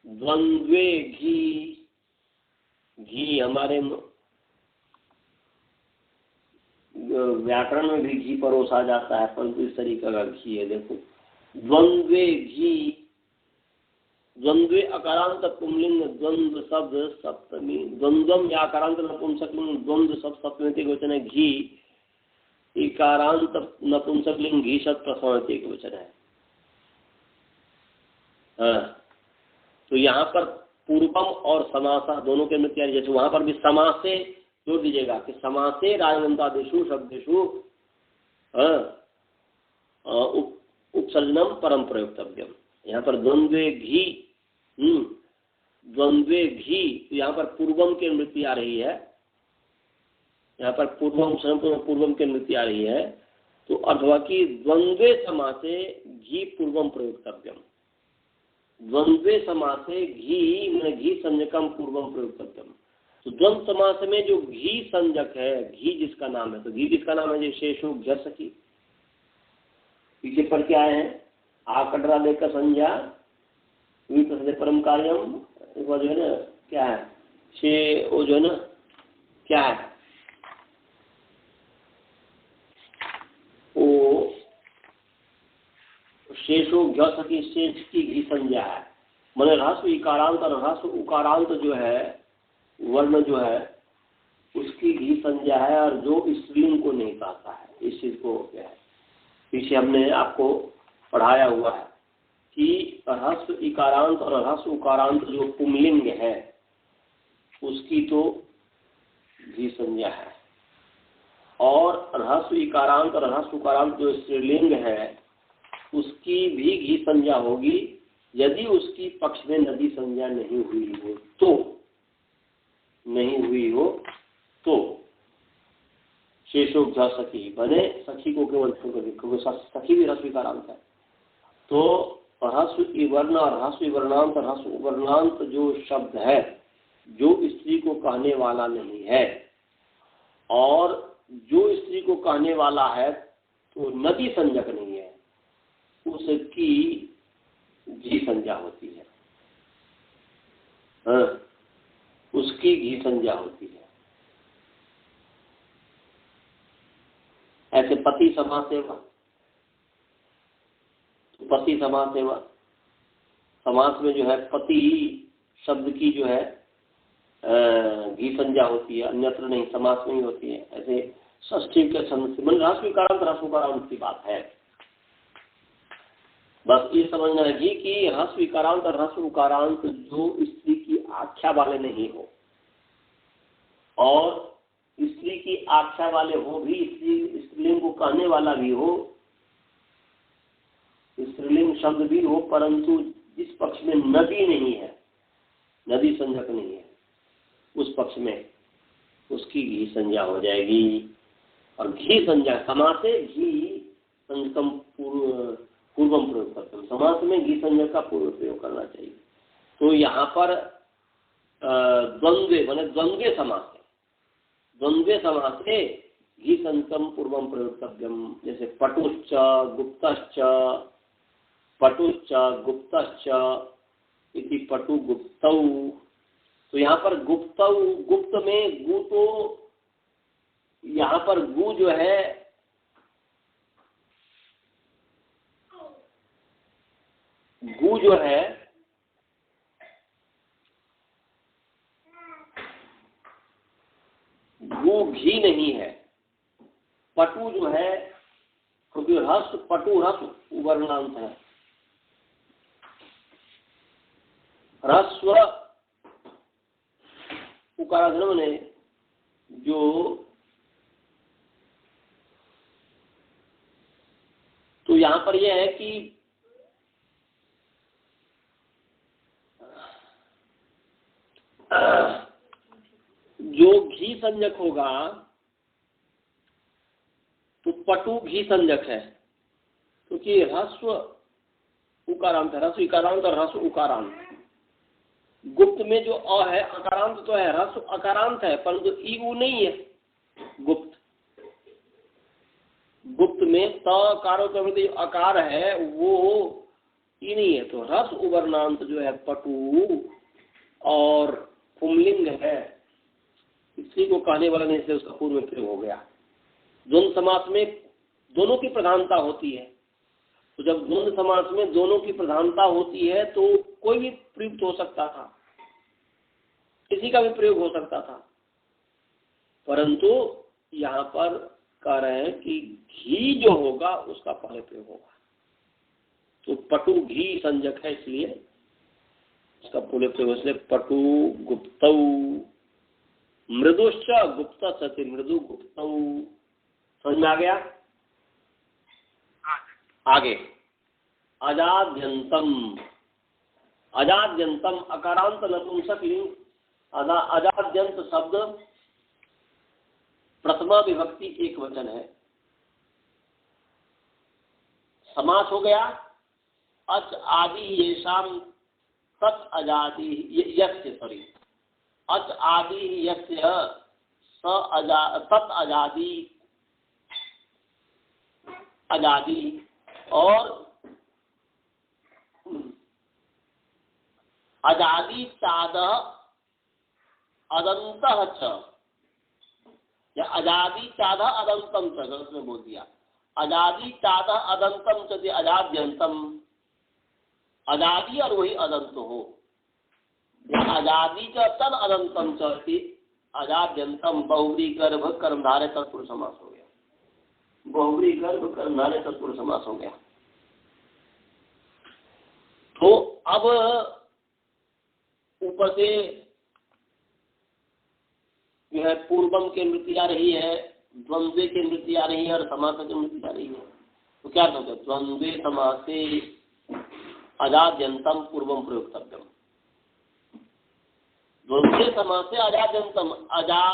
द्वंद्वे घी। घी हमारे व्याकरण में भी घी परोसा जाता है, परंतु इस तरीके का घी है। देखो द्वंद्वे घी, द्वंद्वे अकारांत पुंलिंग द्वंद्व शब्द सप्तमी, द्वंद्वम या अकारांत नपुंसकलिंग द्वंद्व शब्द सप्तमी के वचन है घी, इकारांत नपुंसकलिंग घी शब्द प्रथमांत के वचन है। हाँ, तो यहाँ पर पूर्वम और समासा दोनों के में तैयारी, जैसे वहां पर भी समासे जोड़ दीजिएगा कि समासे राजवंतादिषु शब्देषु उपसर्जनम परम प्रयोक्तव्यम। यहाँ पर द्वंद्वे घी, द्वंद्वे घी, तो यहाँ पर पूर्वम की अनुवृत्ति आ रही है। यहाँ पर पूर्वम की अनुवृत्ति आ रही है, तो अथवा की द्वंद्वे समासे घी पूर्वम प्रयोक्तव्यम। द्वंद्वे समासे घी मैंने घी संज्ञकम पूर्वम प्रयोक्तव्यम। तो द्वंद्व समास में जो घी संज्ञक है, घी जिसका नाम है, तो घी किसका नाम है? शेषो घ्यसकी, पीछे पढ़ के आए हैं। आकटरा लेकर संज्ञा परम कार्यम, जो है ना क्या है शे, वो जो है ना क्या है वो शेषो घ्यसकी, शेष की घी संज्ञा है। मैंने ह्रस्व इकारांत और ह्रस्व उकारांत जो है वर्ण जो है उसकी घी संज्ञा है, और जो स्त्रीलिंग को नहीं कहता है, इस चीज को क्या है पीछे हमने आपको पढ़ाया हुआ है कि ह्रस्व इकारांत और ह्रस्व उकारांत जो पुंलिंग है उसकी तो घी संज्ञा है, और ह्रस्व इकारांत और ह्रस्व उकारांत जो स्त्रीलिंग है उसकी भी घी संज्ञा होगी यदि उसकी पक्ष में नदी संज्ञा नहीं हुई हो तो। शेषो घ सखी बने, सखी को केवल सखी भी ह्रस्व इकारांत है। तो ह्रस्व वर्ण और ह्रस्व वर्णांत और ह्रस्व वर्णांत जो शब्द है जो स्त्री को कहने वाला नहीं है, और जो स्त्री को कहने वाला है तो नदी संज्ञक नहीं है, उसकी घी संज्ञा होती है। हाँ, उसकी घी संज्ञा होती है। ऐसे पति समासेवा, पति समासेवा समास में जो है पति शब्द की जो है घी संज्ञा होती है, अन्यत्र नहीं, समास में ही होती है। ऐसे षष्ठी के ह्रस्वीकारांत की बात है। बस ये समझना है जी कि ह्रस्वीकारांत और ह्रस्व उकारांत जो स्त्री की आख्या वाले नहीं हो, और स्त्री की आख्या वाले हो भी, स्त्रीलिंग को कहने वाला भी हो, स्त्रीलिंग शब्द भी हो, परंतु जिस पक्ष में नदी नहीं है, नदी संज्ञक नहीं है, उस पक्ष में उसकी घी संज्ञा हो जाएगी। और घी संज्ञा समासे घी संज्ञकम पूर्वम प्रयोग करते हैं, समास में घी संज्ञा का पूर्व प्रयोग करना चाहिए। तो यहाँ पर द्वंद्वे माने द्वंद्वे समास है, द्वंद्वे समास से घी संज्ञकम पूर्वम प्रयोक्तव्यम। जैसे पटुश्च गुप्तश्च, पटुश्च गुप्तश्च इति पटु गुप्तौ। तो यहाँ पर गुप्तौ, गुप्त में गु, तो यहाँ पर गु जो है गु जो है गु घी नहीं है। पटु जो है क्योंकि ह्रस्व पटु ह्रस्व वर्णांत है, ह्रस्व उकाराधर्म ने जो तो यहाँ पर यह है कि जो घी संज्ञक होगा तो पटु घी संज्ञक है, क्योंकि ह्रस्व उकारांत है, ह्रस्व इकारांत और ह्रस्व उकारांत गुप्त में जो अ है अकारांत तो है, ह्रस्व अकारांत है, परंतु ई ऊ नहीं है। गुप्त में त कारोत्तरवृद्धि अकार है वो ई नहीं है। तो ह्रस्व उवर्णांत जो है पटु और पुंलिंग है, इसी को कहने वाला नहीं से उसका पूर्व में प्रयोग हो गया। द्वंद्व समास में दोनों की प्रधानता होती है, तो जब द्वंद्व समास में दोनों की प्रधानता होती है तो कोई भी प्रयुक्त हो सकता था, किसी का भी प्रयोग हो सकता था, परंतु यहाँ पर कह रहे हैं कि घी जो होगा उसका पहले प्रयोग होगा। तो पटु घी संजक है, इसलिए उसका पूरे प्रयोग, इसलिए पटु गुप्तौ मृदुश्च गुप्त सति मृदु गुप्तौ। समझ में आ गया? आगे अजाद्यंतम, अजाद्यंतम अकारांत नपुंसक लिंग। अजाद्यंत शब्द प्रथमा विभक्ति एक वचन है, समास हो गया। अच आदि येषाम तत् अजादि यस्य, सॉरी, अच आदि यस्य स तत् अजादि अजादि, और अजादि चाद अदंतः च, या अजादि चाद अदंतम च, गलत में बोल दिया। अजादि चाद अदंतम च अजाद्यंतम, अजादि और वही अदंत हो, अजादि च तद अदंतम च अजाद्यंतम। बहुव्री गर्भ कर्मधारय तत्पुरुष समास हो गया। बहुव्री गर्भ कर्मधारय तत्पुरुष समास हो गया। तो अब ऊपर से जो है पूर्वम की वृत्ति आ रही है, द्वंद्वे की वृत्ति आ रही है और समास की वृत्ति आ रही है। तो क्या कहते हैं? द्वंद्वे समासे अजाद्यंतम पूर्वम प्रयोक्तव्यम। द्वंद्वे समासे अजाद्यंतम, अजा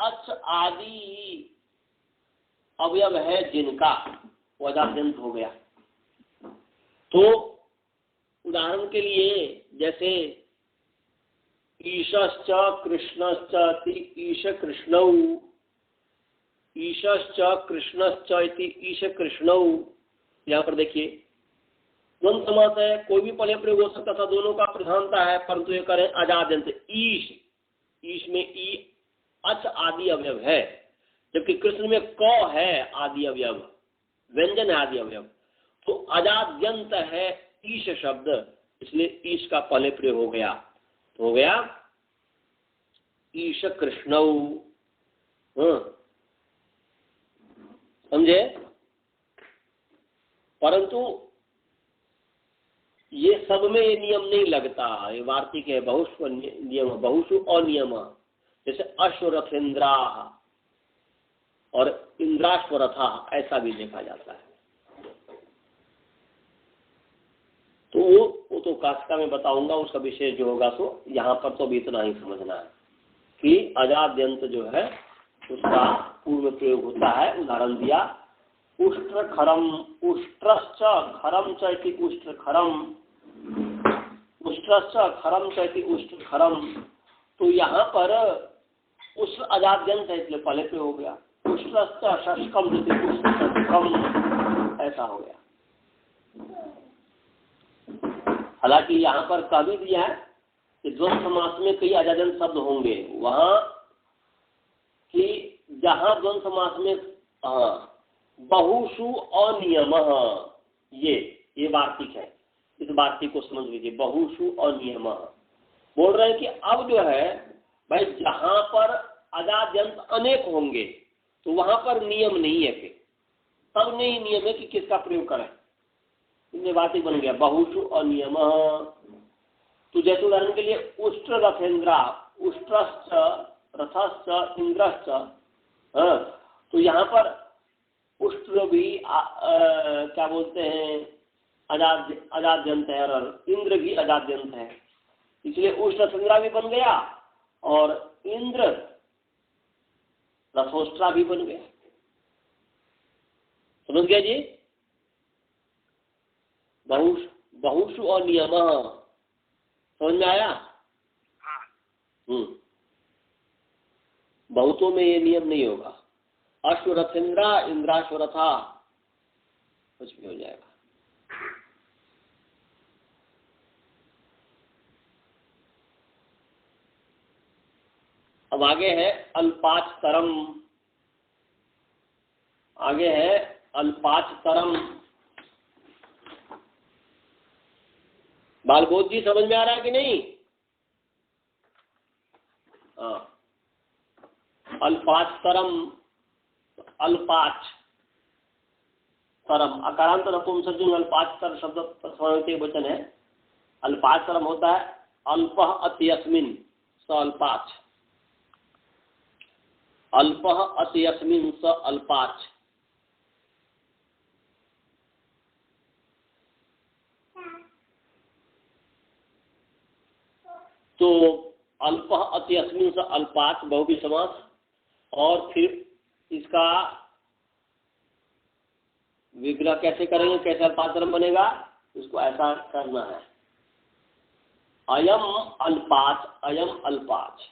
अच आदि अवयव है जिनका, वो अजाद्यंत हो गया। तो उदाहरण के लिए जैसे ईशश्च कृष्णश्च ईश कृष्णौ, ईशश्च कृष्णश्च ईश कृष्णौ, यहाँ पर देखिए द्वंद्व समास है, कोई भी पहले प्रयोग हो सकता था, दोनों का प्रधानता है, परंतु ये करें अजाद्यंत। ईश, ईश में ई अच आदि अवयव है, जबकि कृष्ण में क है आदि अवयव, व्यंजन है आदि अवयव। तो अजाद्यंत है ईश शब्द, इसलिए ईश का पहले प्रयोग हो गया, तो हो गया ईश कृष्णौ। समझे? परंतु ये सब में ये नियम नहीं लगता, ये वार्तिक है, बहुष्व नियम, बहुषु अनियम। जैसे अश्वरथेन्द्रा और इंद्राश्वरथा, ऐसा भी देखा जाता है। तो वो तो काष्ठा में बताऊंगा, उसका विशेष जो होगा। तो यहाँ पर तो भी इतना ही समझना है कि अजाद्यंत जो है उसका पूर्व प्रयोग होता है। उदाहरण दिया उष्ट्र खरम, उष्ट्रश्च खरम चैति उष्ट्र खरम, उष्ट्रश्च खरम चैति उष्ट्र खरम। तो यहाँ पर उष्ट्र अजाद्यंत है, इसलिए पहले प्रयोग हो गया। उष्ट्रश्च शशकम चैति उष्ट्र शशकम, ऐसा हो गया। हालांकि यहाँ पर कह भी दिया है कि द्वंद्व समास में कई अजाद्यंत शब्द होंगे, वहां कि जहां द्वंद्व समास में बहुषु अनियम, ये वार्तिक है, इस वार्तिक को समझ लीजिए। बहुषु अनियम बोल रहे हैं कि अब जो है भाई जहां पर अजाद्यंत अनेक होंगे तो वहां पर नियम नहीं है, फिर तब नहीं नियम है कि किसका प्रयोग करें। इसलिए वार्तिक बन गया बहुषु अनियम। तो जैसे उदाहरण के लिए उष्ट्र रथेन्द्रा, उष्ट्रश्च रथश्च इंद्रश्च, तो यहाँ पर उष्ट्र भी क्या बोलते हैं अजाद्यंत है, और इंद्र भी अजाद्यंत है, इसलिए उष्ट्र रथेन्द्रा भी बन गया और इंद्र रथोष्ट्रा भी बन गया। समझ गया जी? बहुषु अनियम, समझ में आया? बहुतों में ये नियम नहीं होगा। अश्वरथेंद्रा इंद्राश्वरथा कुछ भी हो जाएगा। अब आगे है अल्पाचतरम। आगे है अल्पाचतरम। बालबोध जी समझ में आ रहा है कि नहीं? हाँ, अल्पाचतरम, अल्पाच तरम अकारांत नपुंसकलिंग अल्पाचतर शब्द के वचन है। अल्पाचतरम होता है अल्पः अत्यस्मिन् स अल्पाच, अल्पः अत्यस्मिन् स अल्पाच। तो अल्पः अत्यस्मिन् स अल्पाच बहुव्रीहि समास, और फिर इसका विग्रह कैसे करेंगे, कैसे अल्पाचतरम बनेगा, इसको ऐसा करना है। अयम अल्पाच, अयम अल्पाच,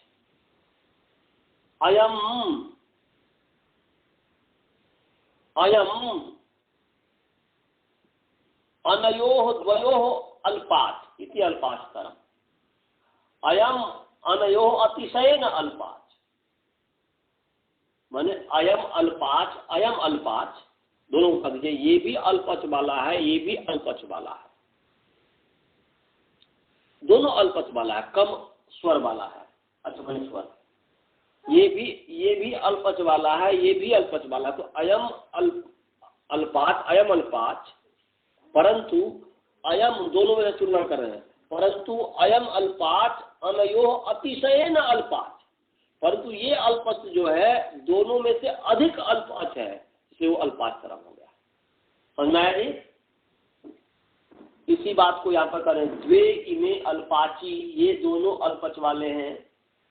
अयम अयम अनयोः द्वयोः अल्पाच इति अल्पाचतरम। अयम अनयोः अतिशयेन अल्पाच, माने अयम अल्पाच अयम अल्पाच दोनों को कर दीजिए। ये भी अल्पच वाला है, ये भी अल्पच वाला है, दोनों अल्पच वाला है, कम स्वर वाला है, अचमन स्वर। ये भी अल्पच वाला है, ये भी अल्पच वाला है। तो अयम अल्पाच अयम अल्पाच, परंतु अयम दोनों में तुलना कर रहे हैं, परंतु अयम अल्पाच अनयोः अतिशयेन अल्पाच, परंतु ये अल्पच जो है दोनों में से अधिक अल्पच है, इसलिए वो अल्पाचतरम हो गया। समझ में आया जी? इसी बात को यहाँ पर करें, द्वे इमे अल्पाची, ये दोनों अल्पच वाले हैं।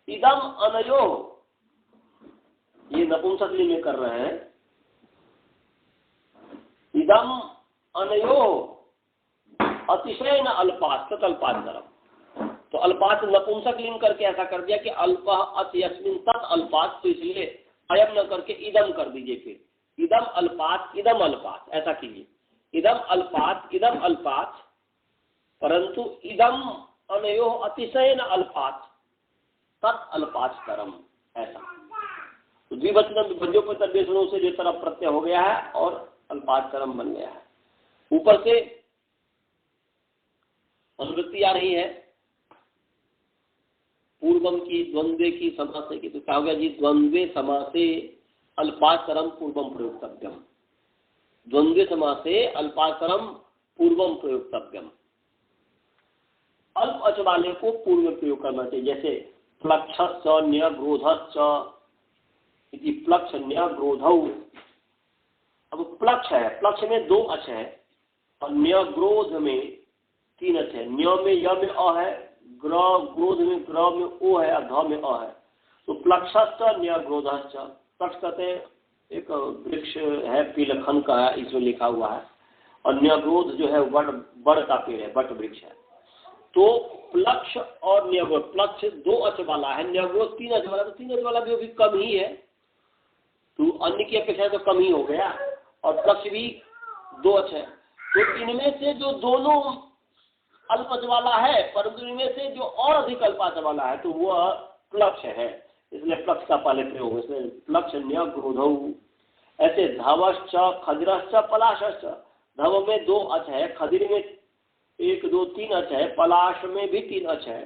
इदम अनयो, ये नपुंसकलिंग में कर रहे हैं। इदम अनयो अतिशयन अल्पाच तदल्पाचतरम। तो अल्पाच नपुंसकलिंग करके ऐसा कर दिया कि अल्पः अत्यस्मिन् तत् अल्पाच, तो इसलिए अयम न करके इदम कर दीजिए। फिर इदम अल्पाच इदम अल्पाच ऐसा कीजिए। इदम अल्पाच इदम अल्पाच, परंतु इदम अनयोः अतिशयेन अल्पाच तत् अल्पाचतरम, ऐसा। तो द्विवचन विभज्योपतद्देशनों से जो तरफ प्रत्यय हो गया है और अल्पाचतरम बन गया है। ऊपर से अनुवृत्ति आ रही है पूर्वम की, द्वंद्वे की, समासे की। तो क्या हो गया जी? द्वंद्वे समासे अल्पाचतरम पूर्वम प्रयुक्तव्यम। द्वंद्वे समासे अल्पाचतरम पूर्वम प्रयुक्तव्यम। अल्प अच वाले को पूर्व में प्रयोग करना चाहिए। जैसे प्लक्षश्च न्यग्रोधश्च इति प्लक्ष न्यग्रोधौ। अब प्लक्ष है, प्लक्ष में दो अच है और न्यग्रोध में तीन अच है। न्य में य में अ है, ग्रोध में ग्र में ओ है और ध में अ है। तो प्लक्षश्च न्यग्रोधश्च, प्लक्ष कहते हैं एक वृक्ष है, पीलखन का है, इसमें लिखा हुआ है। और न्यग्रोध जो है बड़ का पेड़ है, बट वृक्ष है। तो प्लक्ष और न्यग्रोध, प्लक्ष दो अच वाला है, न्यग्रोध तीन अच वाला। तो तीन अच वाला भी कम ही है, तो अन्य की अपेक्षा तो कम ही हो गया। और प्लक्ष भी दो अच है। तो इनमें से जो दोनों अल्पच वाला है, परंतु इनमें से जो और अधिक अल्पाच वाला है तो वह प्लक्ष है, इसलिए प्लक्ष का पहले प्रयोग। इसलिए प्लक्ष न्यग्रोधौ। ऐसे धवश्च खदिरश्च पलाशश्च, धव में दो अच है, खदिर में एक दो तीन अच है, पलाश में भी तीन अच है।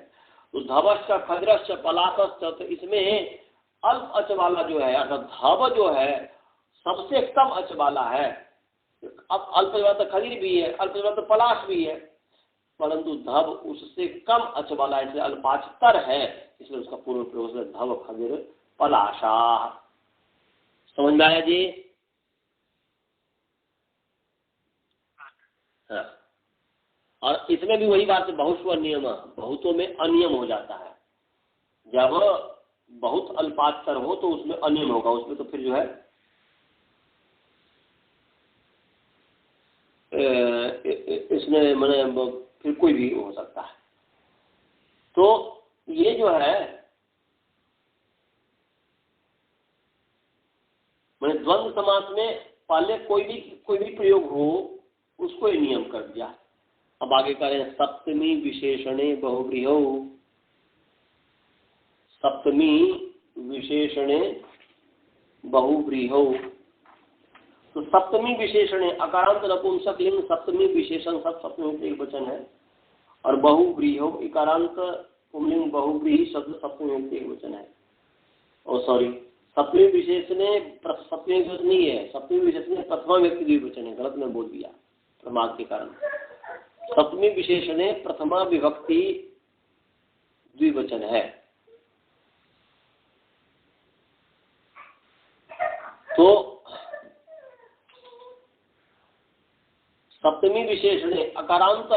तो धवश्च खदिरश्च पलाशश्च, तो इसमें अल्प अच वाला जो है अर्थात धव जो है सबसे कम अच वाला है। अब अल्प वाला तो खदिर भी है, अल्प वाला तो पलाश भी है, परंतु धव उससे कम अच वाला है, इसलिए अल्पाचतर है, इसलिए उसका पूर्व प्रयोग से धव खदिर पलाशा। समझ में आया जी? हाँ। और इसमें भी वही बात है, बहुस्वर नियम, बहुतों में अनियम हो जाता है। जब बहुत अल्पाचतर हो तो उसमें अनियम होगा, उसमें तो फिर जो है इसमें मैंने फिर कोई भी हो सकता है। तो ये जो है मैंने द्वंद्व समास में पहले कोई भी प्रयोग हो उसको ये नियम कर दिया। अब आगे करें सप्तमी विशेषणे बहुव्रीहौ, सप्तमी विशेषणे बहुव्रीहौ। तो सप्तमी विशेषणे अकारांत नपुंसक लिंग सप्तमी विशेषण सब सप्तमी एक वचन है, और बहुव्रीहौ इकारांत पुंलिंग बहुव्रीहि शब्द सप्तमी एक वचन है। ओ सॉरी, सप्तमी विशेषणे सप्तमी विशेषण नहीं है, सप्तमी विशेषण प्रथमा व्यक्ति द्विवचन है, गलत मैं बोल दिया प्रमाद के कारण। सप्तमी विशेषणे प्रथमा विभक्ति द्विवचन है। तो सप्तमी विशेषणे अकारांत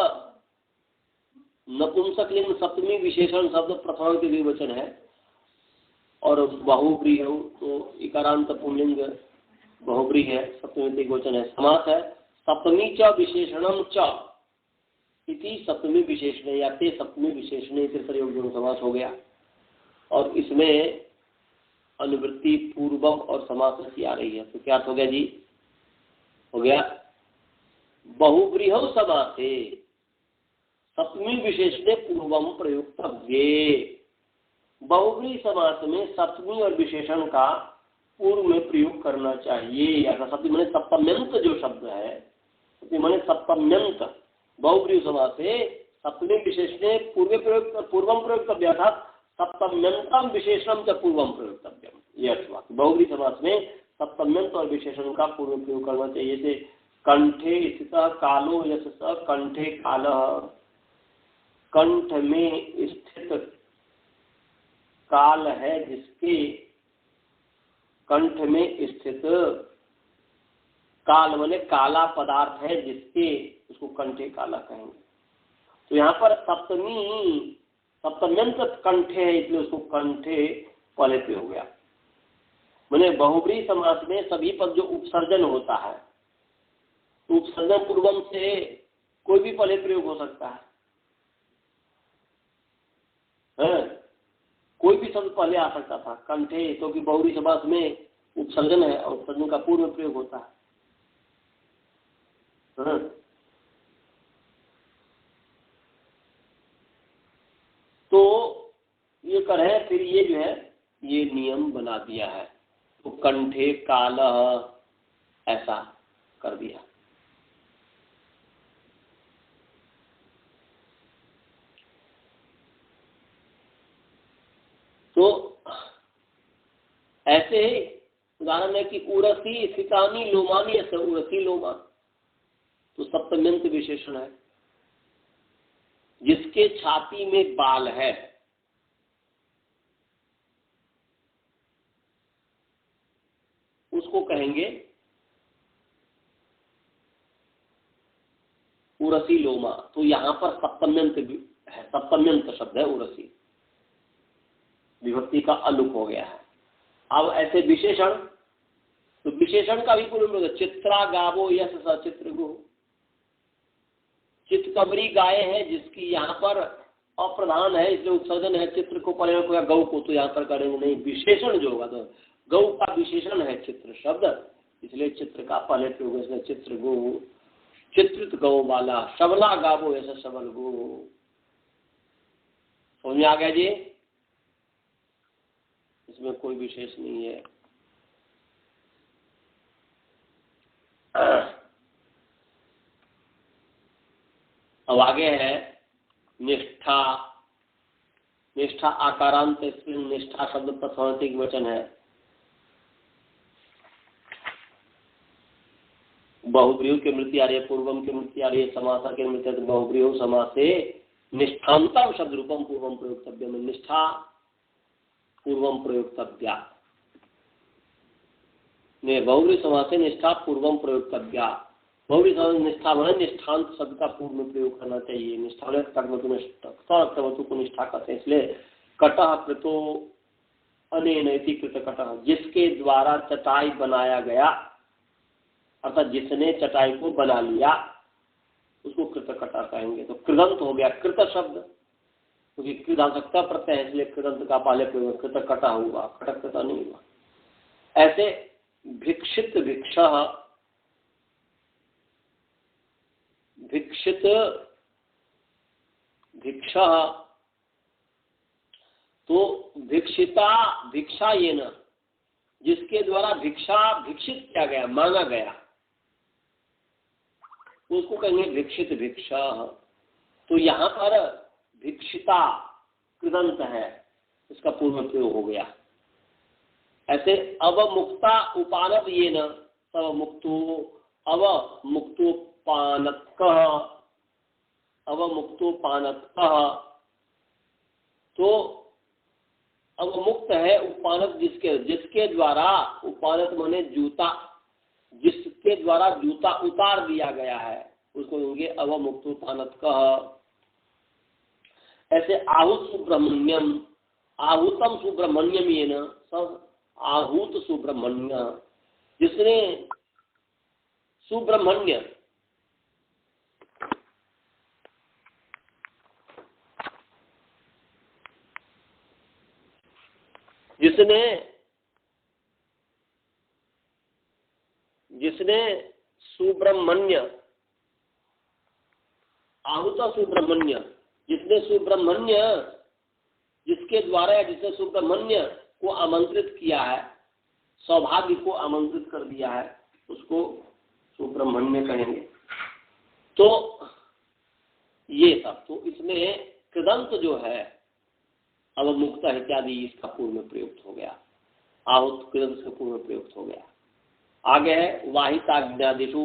नपुंसक लिंग सप्तमी विशेषण शब्द प्रथमा के द्विवचन है, और बहुव्रीहौ तो इकारांत पुंलिंग बहुव्रीहि है, सप्तमी एक वचन है। समास है सप्तमी च विशेषणम च इति सप्तमी विशेषण या ते सप्तमी विशेषण प्रयोग समास हो गया। और इसमें अनुवृत्ति पूर्वम और समास की आ रही है, तो क्या हो गया जी? हो गया बहुव्रीहौ समासे सप्तमी विशेषणे पूर्वम प्रयुक्तव्ये। बहुव्रीहि समास में सप्तमी और विशेषण का पूर्व में प्रयोग करना चाहिए। या सप्तमी माने सप्तम्यंत जो शब्द है, सप्तमी माने सप्तम्यंत, बहुव्रीहि समासे सप्तमी विशेषणे पूर्वम प्रयोक्तव्य था, सप्तम्यंतम विशेषणम च पूर्वम प्रयोक्तव्यम, ये अर्थ हुआ। बहुव्रीहि समास में सप्तम्यंत और विशेषण का पूर्व प्रयोग करना चाहिए। जैसे कंठे स्थित कालो यशस कंठे कालः, कंठ में स्थित काल है जिसके, कंठ में स्थित काल माने काला पदार्थ है जिसके, उसको कंठे काला कहेंगे। तो यहाँ पर सप्तम्यंत कंठे है, इसलिए उसको कंठे पहले पे हो गया। माने बहुव्रीहि समास में सभी पद जो उपसर्जन होता है, तो उपसर्जन पूर्वम से कोई भी पहले प्रयोग हो सकता है, कोई भी शब्द पहले आ सकता था। कंठे क्योंकि बहुव्रीहि समास में उपसर्जन है और उपसर्जन का पूर्व प्रयोग होता है। तो ये करें, फिर ये जो है ये नियम बना दिया है, तो कंठे कालः ऐसा कर दिया। तो ऐसे ही उदाहरण है कि उरसी स्थितानि लोमानि, ऐसे उरसी लोमा तो सप्तम्यंत विशेषण है। जिसके छाती में बाल है, उसको कहेंगे उरसी लोमा। तो यहां पर सप्तम्यंत है, सप्तम्यंत शब्द है उरसी, विभक्ति का अलुक हो गया है। अब ऐसे विशेषण, तो विशेषण का भी पूर्ण चित्रा गावो यश सचित्रगो, चितकबरी गाय है जिसकी यहाँ पर अप्रधान है इसलिए उत्सर्जन है, चित्र को पढ़ेगा को या गौ को, तो यहाँ पर करेंगे नहीं। विशेषण जो होगा तो गौ का विशेषण है चित्र शब्द, इसलिए चित्र का पहले प्रयोग, इसलिए चित्र गो, चित्रित गौ वाला, सबला गावो ऐसा सबल गो। समझ में आ गया जी? इसमें कोई विशेष नहीं है। अब आगे है निष्ठा। निष्ठा आकारांत स्त्रीलिंग, निष्ठा शब्द प्रथमांतिक वचन है। बहुव्रीहि के मृत्यु आ रही है, पूर्वम के मृत्यु आ रही है, समासा के मृत्यु, बहुव्रीहि समासे निष्ठांता शब्द रूपम पूर्वम प्रयोक्तव्य में निष्ठा पूर्वम प्रयोक्तव्या, बहुव्रीहि समासे निष्ठा पूर्वम प्रयोक्तव्या। बहुव्रीहि समास निष्ठा बने निष्ठांत शब्द का पूर्व में प्रयोग करना चाहिए। निष्ठा को निष्ठा कहते हैं, इसलिए कटः कृतो अनेनैति कृत कटः, जिसके द्वारा चटाई बनाया गया, अर्थात जिसने चटाई को बना लिया उसको कृत कटा कहेंगे। तो कृदंत हो गया कृत शब्द, क्योंकि कृदांतकता प्रत्यय है इसलिए कृदंत का पहले प्रयोग कृत कटा हुआ, कटक कृता नहीं हुआ। ऐसे भिक्षित भिक्षः, भिक्षित भिक्षः, तो भिक्षिता भिक्षा ये न, जिसके द्वारा भिक्षा भिक्षित किया गया, मांगा गया, उसको कहेंगे भिक्षित भिक्षा। तो यहाँ पर भिक्षिता कृदंत है, इसका पूर्व प्रयोग हो गया। ऐसे अवमुक्ता उपानत ये न, अवमुक्तो अवमुक्तोपानतः, अवमुक्तोपानतः, तो अवमुक्त है उपानत जिसके, जिसके द्वारा, उपानत माने जूता, जिसके द्वारा जूता उतार दिया गया है, उसको कहेंगे अवमुक्तोपानत कह। ऐसे आहूत सुब्रह्मण्यम, आहूतम सुब्रह्मण्यम ये न, सब आहूत सुब्रह्मण्य, जिसने सुब्रह्मण्य, जिसने जिसने सुब्रह्मण्य, आहूत सुब्रह्मण्य, जिसने सुब्रह्मण्य, जिसके द्वारा या जिसने सुब्रह्मण्य को आमंत्रित किया है, सौभाग्य को आमंत्रित कर दिया है, उसको सुब्रह्मण्य कहेंगे। तो ये सब, तो इसमें कृदंत जो है अवमुक्त इत्यादि इसका पूर्व में प्रयुक्त हो गया, आहूत कृदंत का पूर्व में प्रयुक्त हो गया। आगे है वाहिताग्न्यादिषु,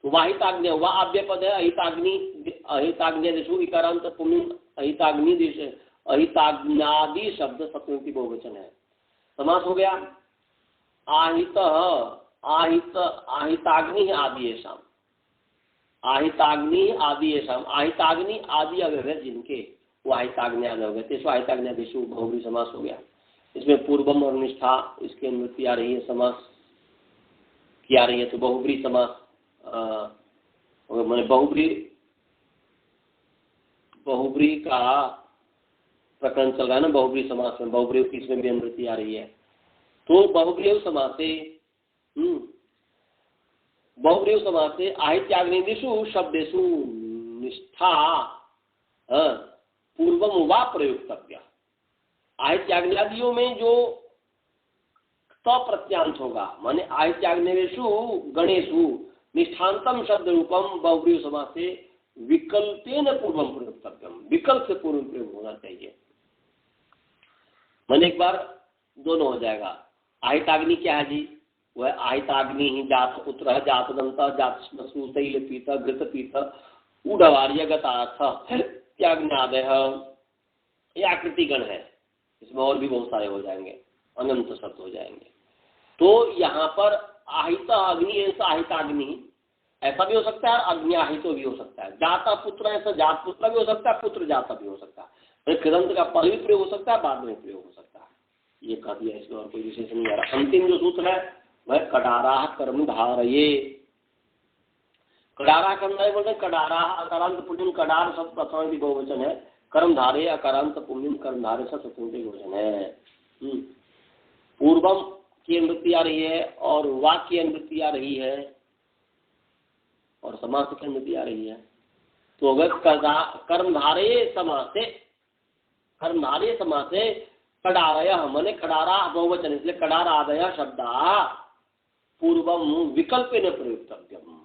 वाहिताग्नि वह आव्य पद है, अहिताग्नि, अहिताग्न्यादिषु इकारांत पुण्य, अहिताग्नि दिश, अहिताग्नादि शब्द सप्तमी बहुवचन है, समास हो गया। आहित आहित आहिताग्नि आदि येषाम, आहिताग्नि आदि येषाम, आहिताग्नि आदि अगर है जिनके, वो आहिताग्नि आदि हो गए, तेसु आहिताग्न्यादिषु बहुव्रीहि समास हो गया। इसमें पूर्वम और निष्ठा इसकी अनुवृत्ति आ रही है, समास की आ रही है, तो बहुव्रीहि समास मैंने बहुव्रीहि का प्रकरण चल रहा है ना, बहुव्रीहि समास में, बहुव्रीहि की इसमें भी अनुवृत्ति आ रही है। तो बहुव्रीहि समासे, बहुव्रीहि समासे आहित्याग्निदिषु शब्देषु निष्ठा पूर्वम वा प्रयुक्तव्य, आहित्याग्नियादियों में जो प्रत्यांत होगा, माने आहित्याग्निषु गणेशु निष्ठान्तम शब्द रूपम बहुव्रीहि समासे विकल्पेन पूर्वम प्रयुक्तव्यम, विकल्प से पूर्व प्रयोग होना चाहिए। मैंने एक बार दोनों हो जाएगा। आहिताग्नि क्या है जी, वह आहिताग्नि ही जात पुत्र, जात दंत, जात श्मश्रु, तैल पीत, घृत पीत, ऊढ़वार्य गतार्थ त्याग्नादय, ये आकृति गण है, इसमें और भी बहुत सारे हो जाएंगे, अनंत शब्द हो जाएंगे। तो यहाँ पर आहित अग्नि ऐसा आहिताग्नि ऐसा भी हो सकता है, अग्नियाहितो भी हो सकता है, जाता पुत्र ऐसा जात पुत्र भी हो सकता है, पुत्र जाता भी हो सकता है, कृदंत का पहले प्रयोग हो सकता है, बाद में प्रयोग हो सकता है, ये कह दिया, इसमें और कोई विशेष नहीं आ रहा। अंतिम जो सूत्र है वह कडारा कर्म धारये, कडारा कर्म बोलते, कडारा अकारांत पुण्यम, कडार सब प्रथम बहुवचन है, कर्म धारे अकारांत पुण्यम, कर्म धारे सब सप्तमी बहुवचन है। पूर्वम की अनुवृत्ति आ रही है और वाक्य की अनुवृत्ति आ रही है और समास की अनुवृत्ति आ रही है। तो अगर कर्मधारे समासे, कर्मधारे समासे कडारय माने कडारा बहुवचन, इसलिए कडार आदय शब्दा पूर्वम विकल्पेन प्रयुक्तव्यम,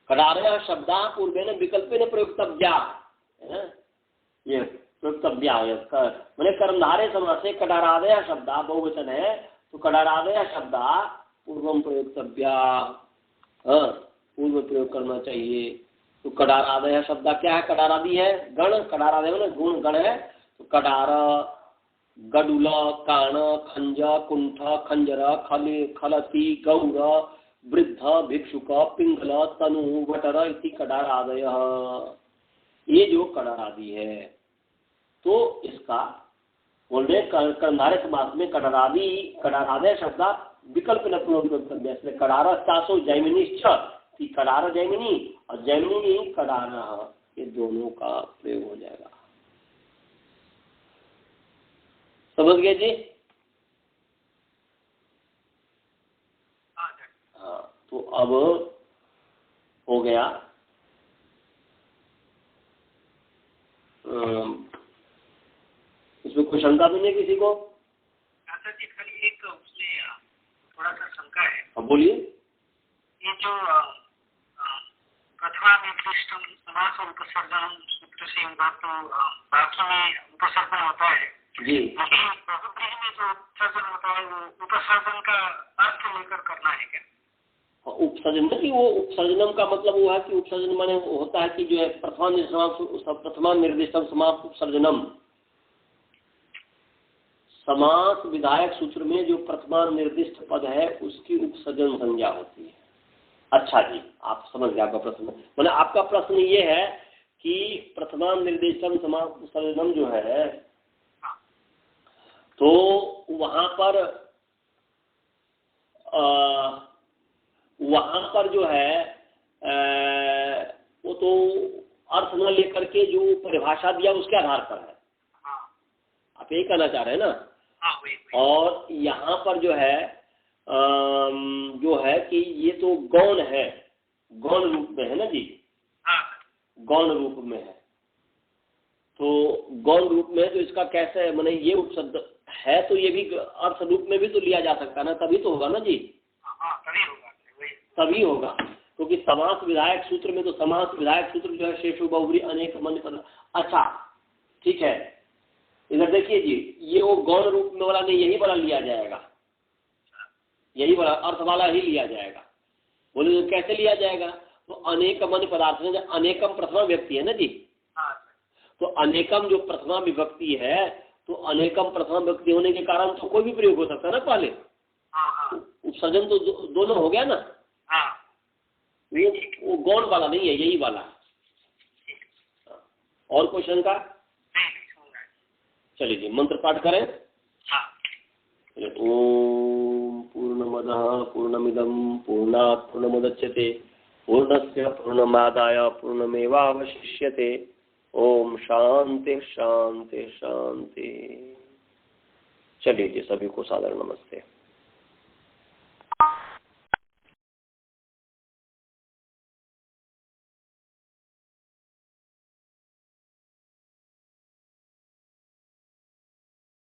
कडारय शब्दा पूर्वेन विकल्पेन प्रयुक्तव्या, ये प्रयुक्तव्या माने कर्मधारे समासे कडारादय शब्दा बहुवचन है, तो कडारादय शब्दा पूर्वम प्रयुक्तव्या, पूर्व प्रयोग करना चाहिए। तो कडारादय शब्द क्या है, कडारादि है गण, कडारादय में गुण गण है, तो कडार, गडुल, काण, खंज, कुंठ, खंजर, खलति, गौर, वृद्ध, भिक्षुक, पिंगल, तनु, वटर इति कडारादय, ये जो कडारादि है। तो इसका बोलने कर्मधारय समास में कडारादि, कडारादय शब्द विकल्प न प्रयोग, इसलिए कडार चासो जैमिनिश्च, कडार जैमिनी और जैमिनी कडार, ये दोनों का प्रयोग हो जाएगा। समझ गए जी? तो अब हो गया इसमें कोई शंका तो नहीं है किसी को? अच्छा जी, खाली एक उसमें थोड़ा सा शंका है। अब बोलिए। ये जो प्रथमा में पृष्ठम समास और उपसर्जन सूत्र से बाकी में उपसर्जन होता है जी, लेकिन बहुब्रीहि में जो उपसर्जन होता है वो उपसर्जन का अर्थ लेकर करना है क्या? उपसर्जन की वो उपसर्जनम का मतलब वो है कि उपसर्जन माने होता है कि जो है प्रथमा निर्दिष्टम समास उपसर्जनम, समास विधायक सूत्र में जो प्रथमा निर्दिष्ट पद है उसकी उपसर्जन संज्ञा होती है। अच्छा जी, आप समझ गए आपका प्रश्न। मतलब आपका प्रश्न ये है कि प्रथमा निर्दिष्टम समास उपसर्जनम जो है तो वहां पर जो है वो तो अर्थ न लेकर के जो परिभाषा दिया उसके आधार पर है। आप यही कहना चाह रहे हैं ना? और यहाँ पर जो है कि ये तो गौण है, गौण रूप में है ना जी, गौण रूप में है। तो गौण रूप में तो इसका कैसे माने ये उपशब्द है तो ये भी अर्थ रूप में भी तो लिया जा सकता है ना, तभी तो होगा ना जी। तभी होगा क्योंकि समास विधायक सूत्र में तो समास विधायक सूत्र जो है शेषु बहुब्री अनेक मन पद। अच्छा ठीक है, इधर देखिए जी, ये वो गौण रूप में वाला नहीं, यही वाला लिया जाएगा, यही वाला अर्थ वाला ही लिया जाएगा। बोले तो कैसे लिया जाएगा? तो अनेकम मन पदार्थ में अनेकम प्रथमा व्यक्ति है ना जी, तो अनेकम जो प्रथमा विभक्ति है तो अनेकम प्रथमा व्यक्ति होने के कारण तो कोई भी प्रयोग हो सकता है ना। पहले उपसर्जन तो दोनों हो गया ना, वो गौण वाला नहीं है, यही वाला। और कोई शंका? चलिए जी, मंत्र पाठ करें। ओम पूर्णमदः पूर्णमिदं पूर्णात् पूर्णमुदच्यते पूर्णस्य पूर्णमादाय पूर्णमेवावशिष्यते। ओम शांति शांति शांति। चलिए जी, सभी को सादर नमस्ते।